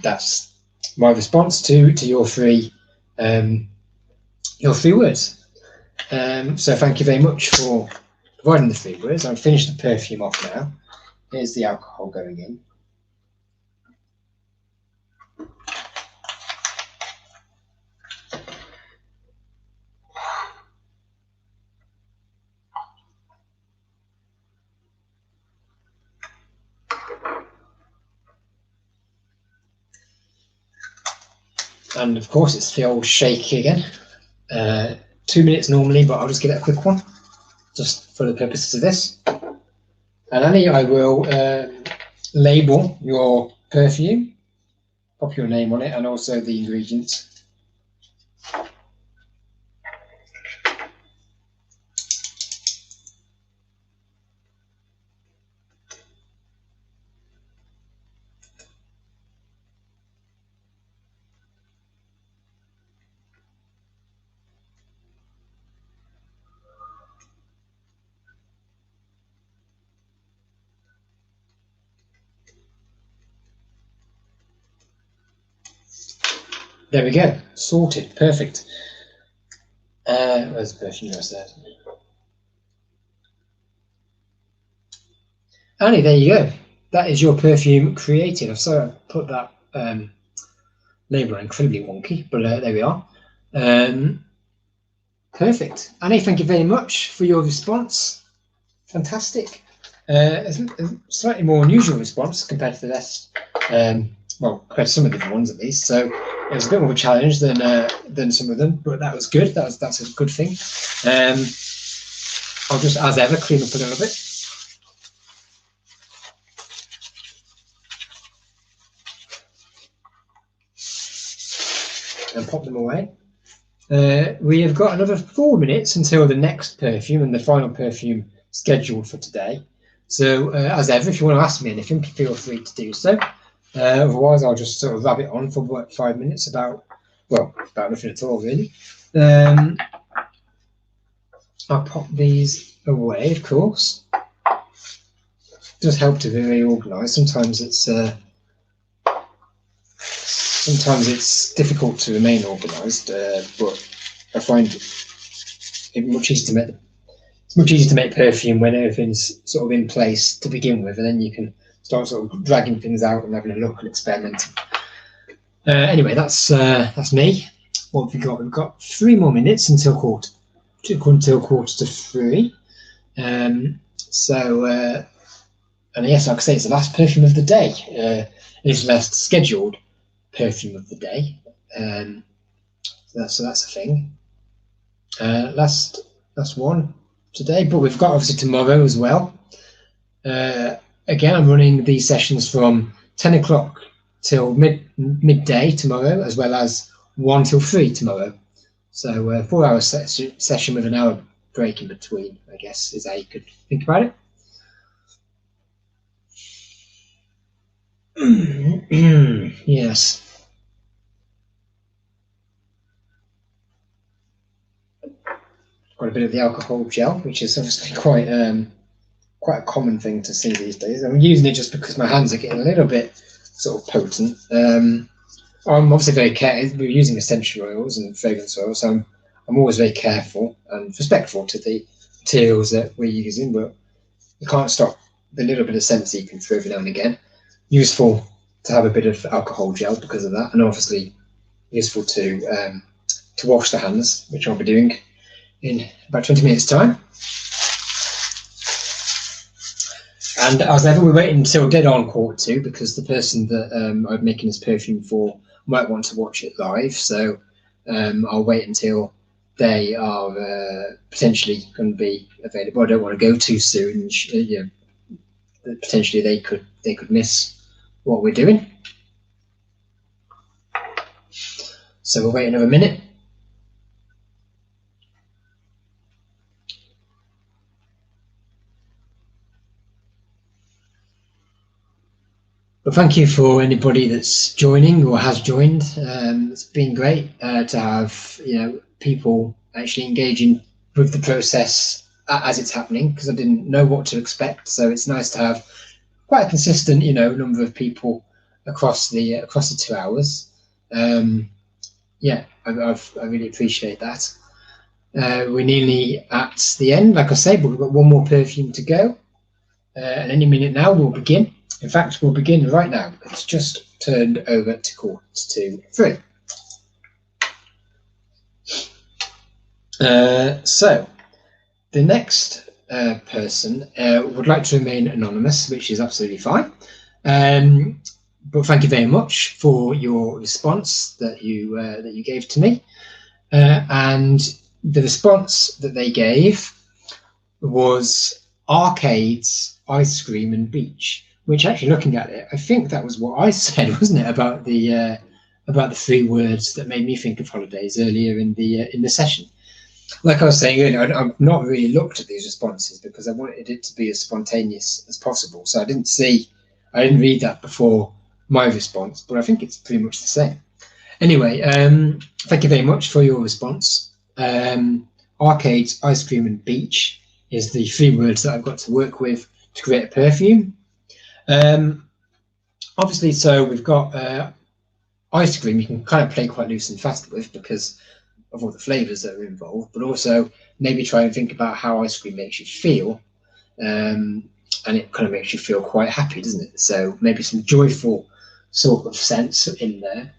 Speaker 1: That's my response to your 3 words. So thank you very much for providing the 3 words. I've finished the perfume off now. Here's the alcohol going in. And of course it's the old shake again. 2 minutes normally, but I'll just give it a quick one, just for the purposes of this. And Annie, I will label your perfume, pop your name on it, and also the ingredients. There we go, sorted, perfect. Where's the perfume I said? Annie, there you go. That is your perfume created. I'm sorry I put that label incredibly wonky, but there we are. Perfect. Annie, thank you very much for your response. Fantastic. A slightly more unusual response compared to the rest. Well, compared to some of the different ones at least. So it was a bit more of a challenge than some of them, but that was good. That's a good thing. I'll just, as ever, clean up a little bit. And pop them away. We have got another 4 minutes until the next perfume and the final perfume scheduled for today. So as ever, if you want to ask me anything, feel free to do so. Otherwise, I'll just sort of rabbit on for about 5 minutes about nothing at all, really. I'll pop these away, of course. It does help to be very organised. Sometimes it's difficult to remain organised, but I find it much easier to make perfume when everything's sort of in place to begin with, and then you can start sort of dragging things out and having a look and experimenting. Anyway, that's me. What have we got? We've got 3 more minutes until quarter to 3. And yes, like I say, it's the last perfume of the day. It's the last scheduled perfume of the day. So that's a thing. Last one today, but we've got obviously tomorrow as well. Again, I'm running these sessions from 10 o'clock till midday tomorrow, as well as 1 till 3 tomorrow. So 4-hour session with an hour break in between, I guess, is how you could think about it. Yes. Got a bit of the alcohol gel, which is obviously quite a common thing to see these days. I'm using it just because my hands are getting a little bit sort of potent. I'm obviously very careful. We're using essential oils and fragrance oils, so I'm always very careful and respectful to the materials that we're using, but you can't stop the little bit of scent seeking through every now and again. Useful to have a bit of alcohol gel because of that, and obviously useful to wash the hands, which I'll be doing in about 20 minutes time. And as ever, we're waiting until dead on 1:45 because the person that I'm making this perfume for might want to watch it live. So I'll wait until they are potentially going to be available. I don't want to go too soon. Potentially they could miss what we're doing. So we'll wait another minute. But thank you for anybody that's joining or has joined. It's been great to have people actually engaging with the process as it's happening, because I didn't know what to expect. So it's nice to have quite a consistent number of people across the 2 hours. Yeah, I really appreciate that. We're nearly at the end, like I say, but we've got 1 more perfume to go. And any minute now we'll begin. In fact, we'll begin right now. It's just turned over to 2:45. So the next person would like to remain anonymous, which is absolutely fine. But thank you very much for your response that you gave to me. And the response that they gave was arcades, ice cream, and beach. Which, actually, looking at it, I think that was what I said, wasn't it, about the 3 words that made me think of holidays earlier in the session. Like I was saying earlier, I've not really looked at these responses because I wanted it to be as spontaneous as possible. So I didn't read that before my response, but I think it's pretty much the same. Anyway, thank you very much for your response. Arcades, ice cream, and beach is the 3 words that I've got to work with to create a perfume. Obviously, so we've got ice cream you can kind of play quite loose and fast with because of all the flavors that are involved, but also maybe try and think about how ice cream makes you feel. And it kind of makes you feel quite happy, doesn't it? So maybe some joyful sort of sense in there.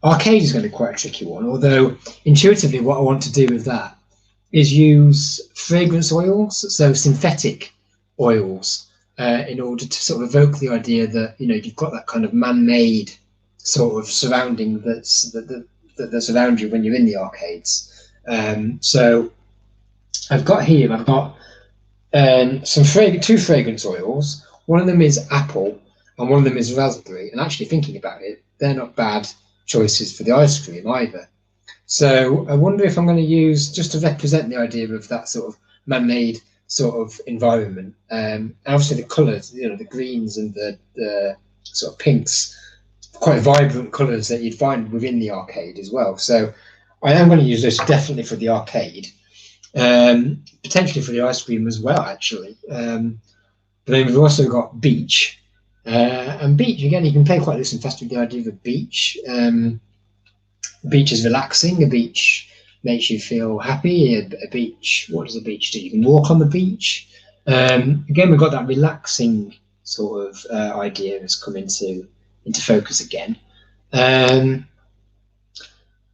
Speaker 1: Arcade is going to be quite a tricky one, although intuitively what I want to do with that is use fragrance oils, so synthetic oils, in order to sort of evoke the idea that, you know, you've got that kind of man-made sort of surrounding that's around you when you're in the arcades. So I've got two fragrance oils. One of them is apple and one of them is raspberry. And actually thinking about it, they're not bad choices for the ice cream either. So I wonder if I'm going to use, just to represent the idea of that sort of man-made sort of environment. And obviously the colours, you know, the greens and the sort of pinks, quite vibrant colours that you'd find within the arcade as well. So I am going to use this definitely for the arcade, potentially for the ice cream as well, actually. But then we've also got beach. And beach, again, you can play quite loose and fast with the idea of a beach. Beach is relaxing. A beach makes you feel happy. A beach, what does a beach do? You can walk on the beach. Again, we've got that relaxing sort of idea that's come into focus again.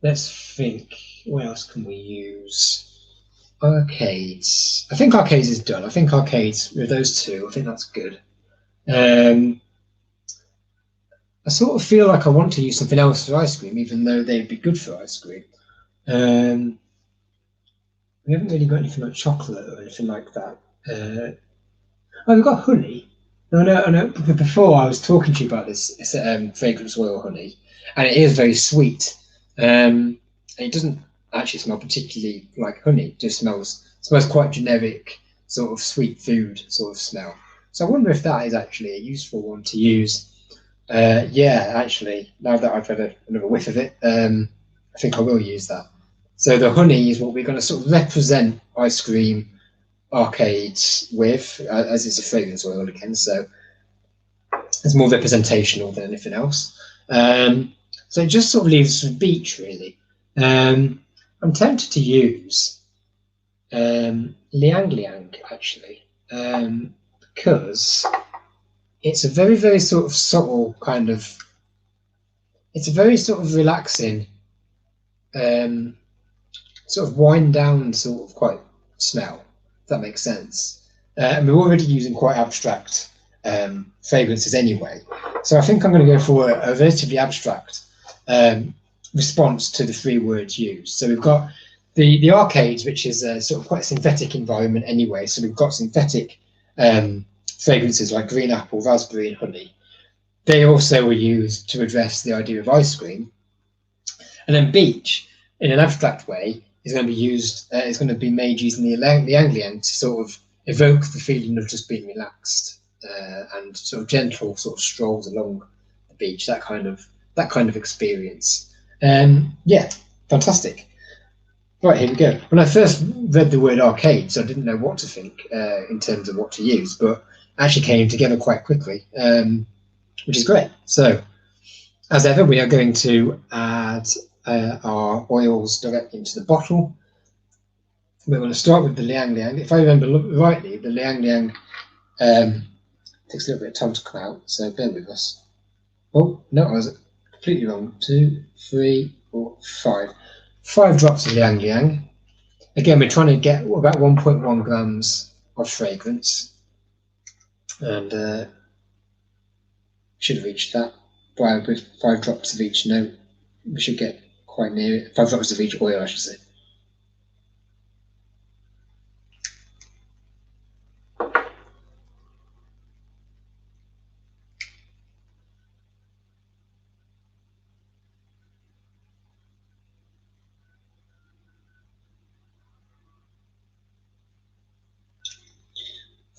Speaker 1: Let's think, what else can we use? Arcades. I think arcades is done. I think arcades with those two, I think that's good. I sort of feel like I want to use something else for ice cream, even though they'd be good for ice cream. We haven't really got anything like chocolate or anything like that. Oh, we've got honey. No. Before I was talking to you about this fragrance oil honey, and it is very sweet. And it doesn't actually smell particularly like honey. It just smells quite generic, sort of sweet food sort of smell. So I wonder if that is actually a useful one to use. Yeah, actually, now that I've had another whiff of it, I think I will use that. So the honey is what we're going to sort of represent ice cream arcades with, as it's a fragrance oil again, so it's more representational than anything else. So it just sort of leaves us with beach, really. I'm tempted to use liang liang, actually, because it's a very, very sort of subtle kind of, it's a very sort of relaxing, sort of wind down sort of quite smell, if that makes sense. And we're already using quite abstract fragrances anyway. So I think I'm going to go for a relatively abstract response to the 3 words used. So we've got the arcades, which is a sort of quite synthetic environment anyway. So we've got synthetic fragrances like green apple, raspberry, and honey. They also were used to address the idea of ice cream. And then beach, in an abstract way, is going to be used. It's going to be made using the liang liang to sort of evoke the feeling of just being relaxed and sort of gentle sort of strolls along the beach. That kind of experience. Yeah, fantastic. Right, here we go. When I first read the word arcades, I didn't know what to think in terms of what to use, but actually came together quite quickly, which is great. So, as ever, we are going to add our oils directly into the bottle. We're going to start with the liang liang. If I remember rightly, the liang liang takes a little bit of time to come out, so bear with us. Oh, no, I was completely wrong. 2, 3, 4, 5. 5 drops of liang liang. Again, we're trying to get about 1.1 grams of fragrance. And Should reach that by with 5 drops of each note. We should get quite near it. 5 drops of each oil, I should say.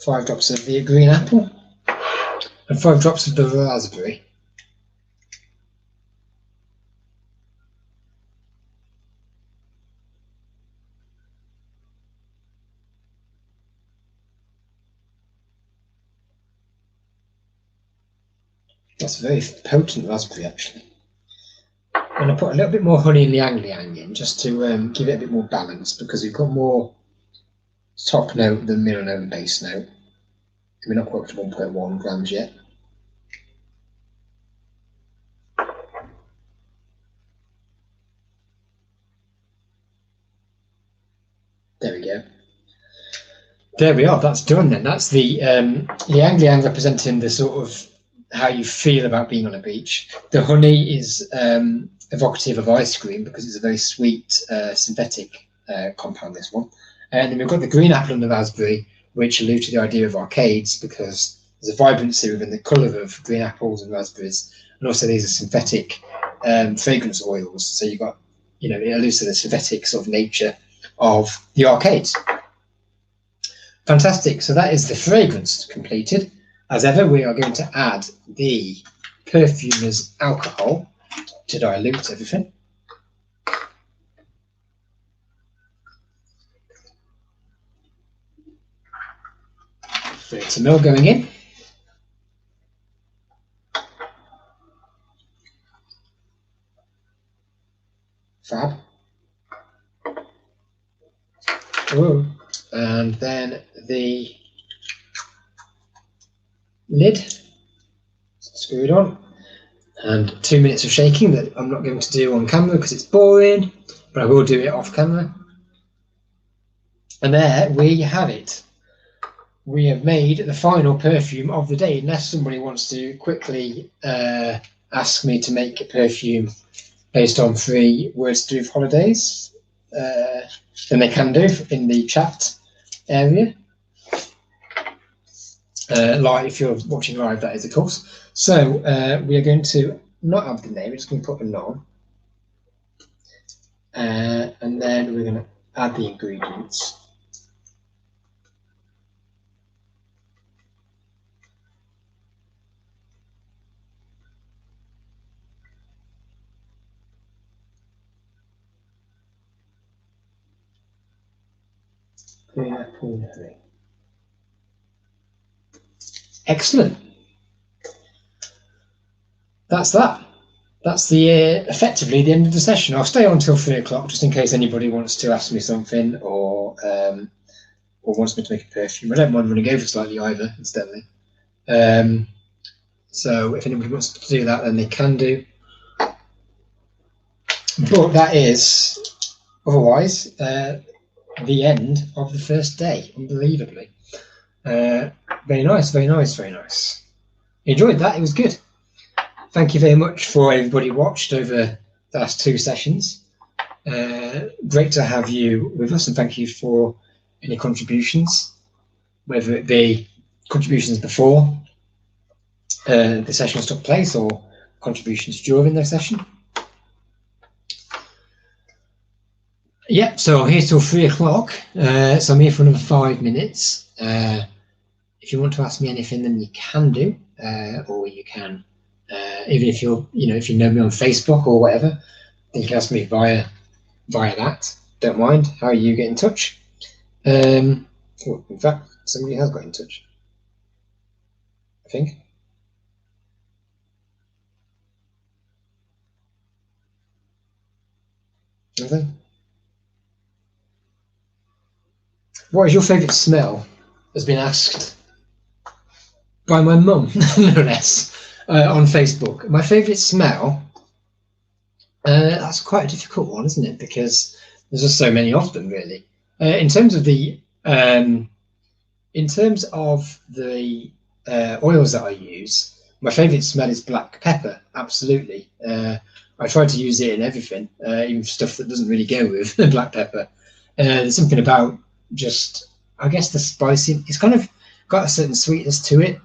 Speaker 1: Five drops of the green apple and 5 drops of the raspberry. That's very potent raspberry, actually. And I put a little bit more honey and liang liang in just to give it a bit more balance, because we've got more top note than middle note and base note. We're not quite up to 1.1 grams yet. There we go. There we are. That's done then. That's the liang liang representing the sort of how you feel about being on a beach. The honey is evocative of ice cream because it's a very sweet synthetic compound, this one. And then we've got the green apple and the raspberry, which allude to the idea of arcades because there's a vibrancy within the colour of green apples and raspberries. And also these are synthetic fragrance oils. So you've got, it alludes to the synthetic sort of nature of the arcades. Fantastic. So that is the fragrance completed. As ever, we are going to add the perfumer's alcohol to dilute everything. 30 ml going in. Fab. Ooh. And then the lid screwed on, and 2 minutes of shaking that I'm not going to do on camera because it's boring, but I will do it off camera. And there we have it. We have made the final perfume of the day, unless somebody wants to quickly ask me to make a perfume based on 3 words to do with holidays, then they can do in the chat area. Like if you're watching live, that is, of course. So we are going to not add the name, we're just going to put a nom. And then we're going to add the ingredients. Green apple and honey. Excellent. That's that. That's the effectively the end of the session. I'll stay on till 3 o'clock just in case anybody wants to ask me something or wants me to make a perfume. I don't mind running over slightly either, incidentally. So if anybody wants to do that, then they can do. But that is otherwise the end of the first day, unbelievably. Very nice, very nice, very nice. Enjoyed that, it was good. Thank you very much for everybody who watched over the last 2 sessions. Great to have you with us, and thank you for any contributions, whether it be contributions before the sessions took place or contributions during the session. Yeah, so I'm here till 3 o'clock, so I'm here for another 5 minutes. If you want to ask me anything, then you can do, or you can, even if you're, if you know me on Facebook or whatever, then you can ask me via that. Don't mind how you get in touch. In fact, somebody has got in touch, I think. Nothing. What is your favourite smell? Has been asked by my mum, no less, on Facebook. My favourite smell, that's quite a difficult one, isn't it? Because there's just so many of them, really. In terms of the oils that I use, My favourite smell is black pepper, absolutely. I try to use it in everything, even stuff that doesn't really go with black pepper. There's something about just, I guess, the spicy. It's kind of got a certain sweetness to it,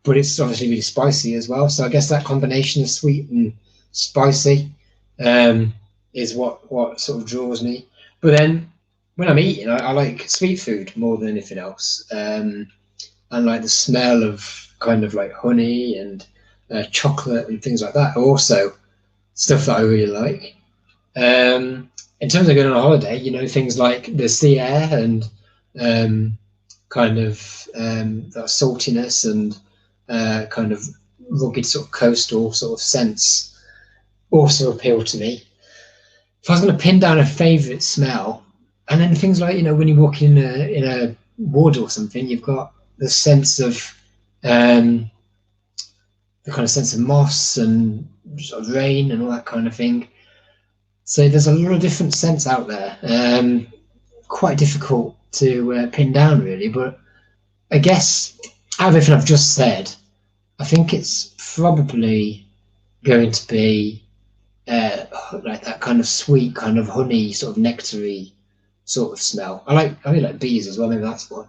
Speaker 1: but it's obviously really spicy as well. So I guess that combination of sweet and spicy is what sort of draws me. But then when I'm eating, I like sweet food more than anything else. And like the smell of kind of like honey and chocolate and things like that are also stuff that I really like. In terms of going on a holiday, you know, things like the sea air and kind of that saltiness and kind of rugged sort of coastal sort of sense also appeal to me. If I was going to pin down a favourite smell, and then things like, you know, when you walk in a wood or something, you've got the sense of the kind of sense of moss and sort of rain and all that kind of thing. So there's a lot of different scents out there. Quite difficult to pin down, really. But I guess out of everything I've just said, I think it's probably going to be like that kind of sweet, kind of honey, sort of nectary sort of smell. I really like bees as well. Maybe that's one.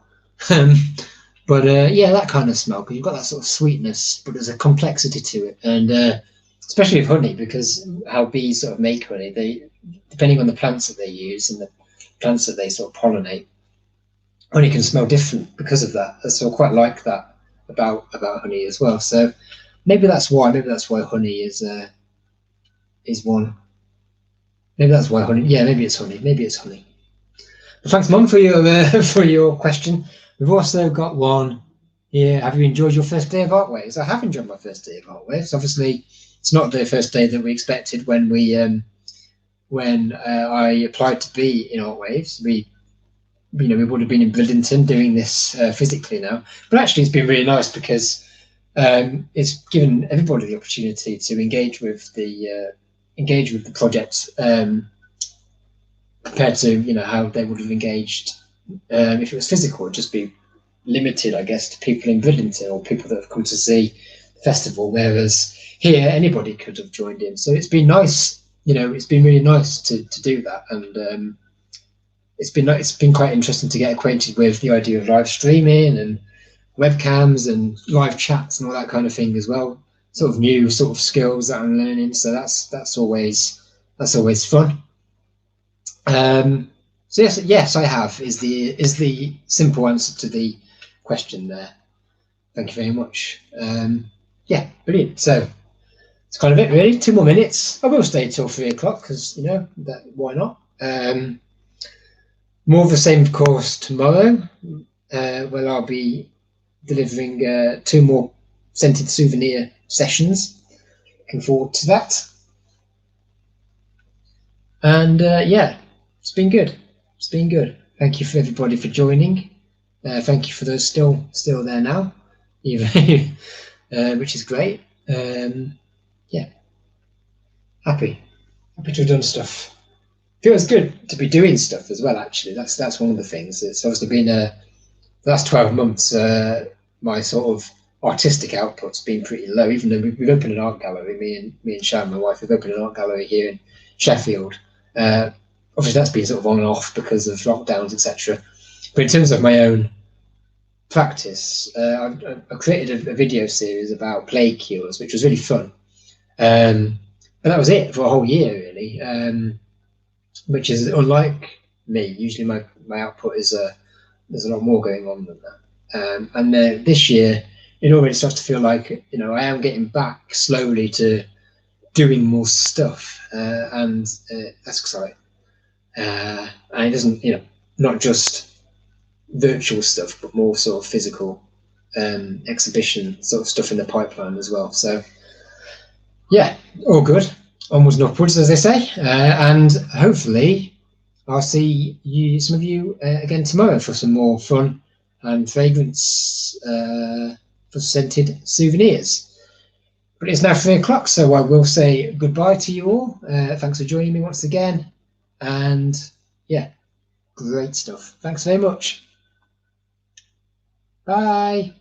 Speaker 1: But yeah, that kind of smell, because you've got that sort of sweetness, but there's a complexity to it, and especially with honey, because how bees sort of make honey, they, depending on the plants that they use and the plants that they sort of pollinate, honey can smell different because of that. So I quite like that about honey as well. So maybe that's why honey is one. Maybe that's why honey. Yeah, maybe it's honey. Maybe it's honey. But thanks, Mum, for your question. We've also got one here. Have you enjoyed your first day of ArtWaves? I have enjoyed my first day of ArtWaves. Obviously, it's not the first day that we expected when I applied to be in ArtWaves. We would have been in Bridlington doing this physically now, but actually it's been really nice because it's given everybody the opportunity to engage with the project compared to, you know, how they would have engaged if it was physical. It'd just be limited, I guess, to people in Bridlington or people that have come to see the festival, whereas here anybody could have joined in. So it's been nice, you know, it's been really nice to do that, and it's been quite interesting to get acquainted with the idea of live streaming and webcams and live chats and all that kind of thing as well. Sort of new sort of skills that I'm learning. So that's always fun. So yes, I have is the simple answer to the question there. Thank you very much. Yeah, brilliant. So it's kind of it, really. 2 more minutes. I will stay till 3 o'clock because, you know, why not? More of the same, of course, tomorrow, where I'll be delivering 2 more scented souvenir sessions. Looking forward to that. And yeah, it's been good. It's been good. Thank you for everybody for joining. Thank you for those still there now, even which is great. Yeah, happy to have done stuff. Feels good to be doing stuff as well. Actually, that's one of the things. It's obviously been the last 12 months. My sort of artistic output's been pretty low, even though we've opened an art gallery. Me and Sharon, my wife, have opened an art gallery here in Sheffield. Obviously, that's been sort of on and off because of lockdowns, etc. But in terms of my own practice, I created a video series about plague cures, which was really fun. And that was it for a whole year, really. Which is unlike me. Usually my output is there's a lot more going on than that. And then this year, it already starts to feel like, you know, I am getting back slowly to doing more stuff, and that's exciting. And it doesn't, you know, not just virtual stuff, but more sort of physical exhibition sort of stuff in the pipeline as well. So yeah, all good. Onwards and upwards, as they say, and hopefully I'll see some of you again tomorrow for some more fun and fragrance for scented souvenirs. But it's now 3 o'clock, so I will say goodbye to you all. Thanks for joining me once again, and yeah, great stuff. Thanks very much. Bye.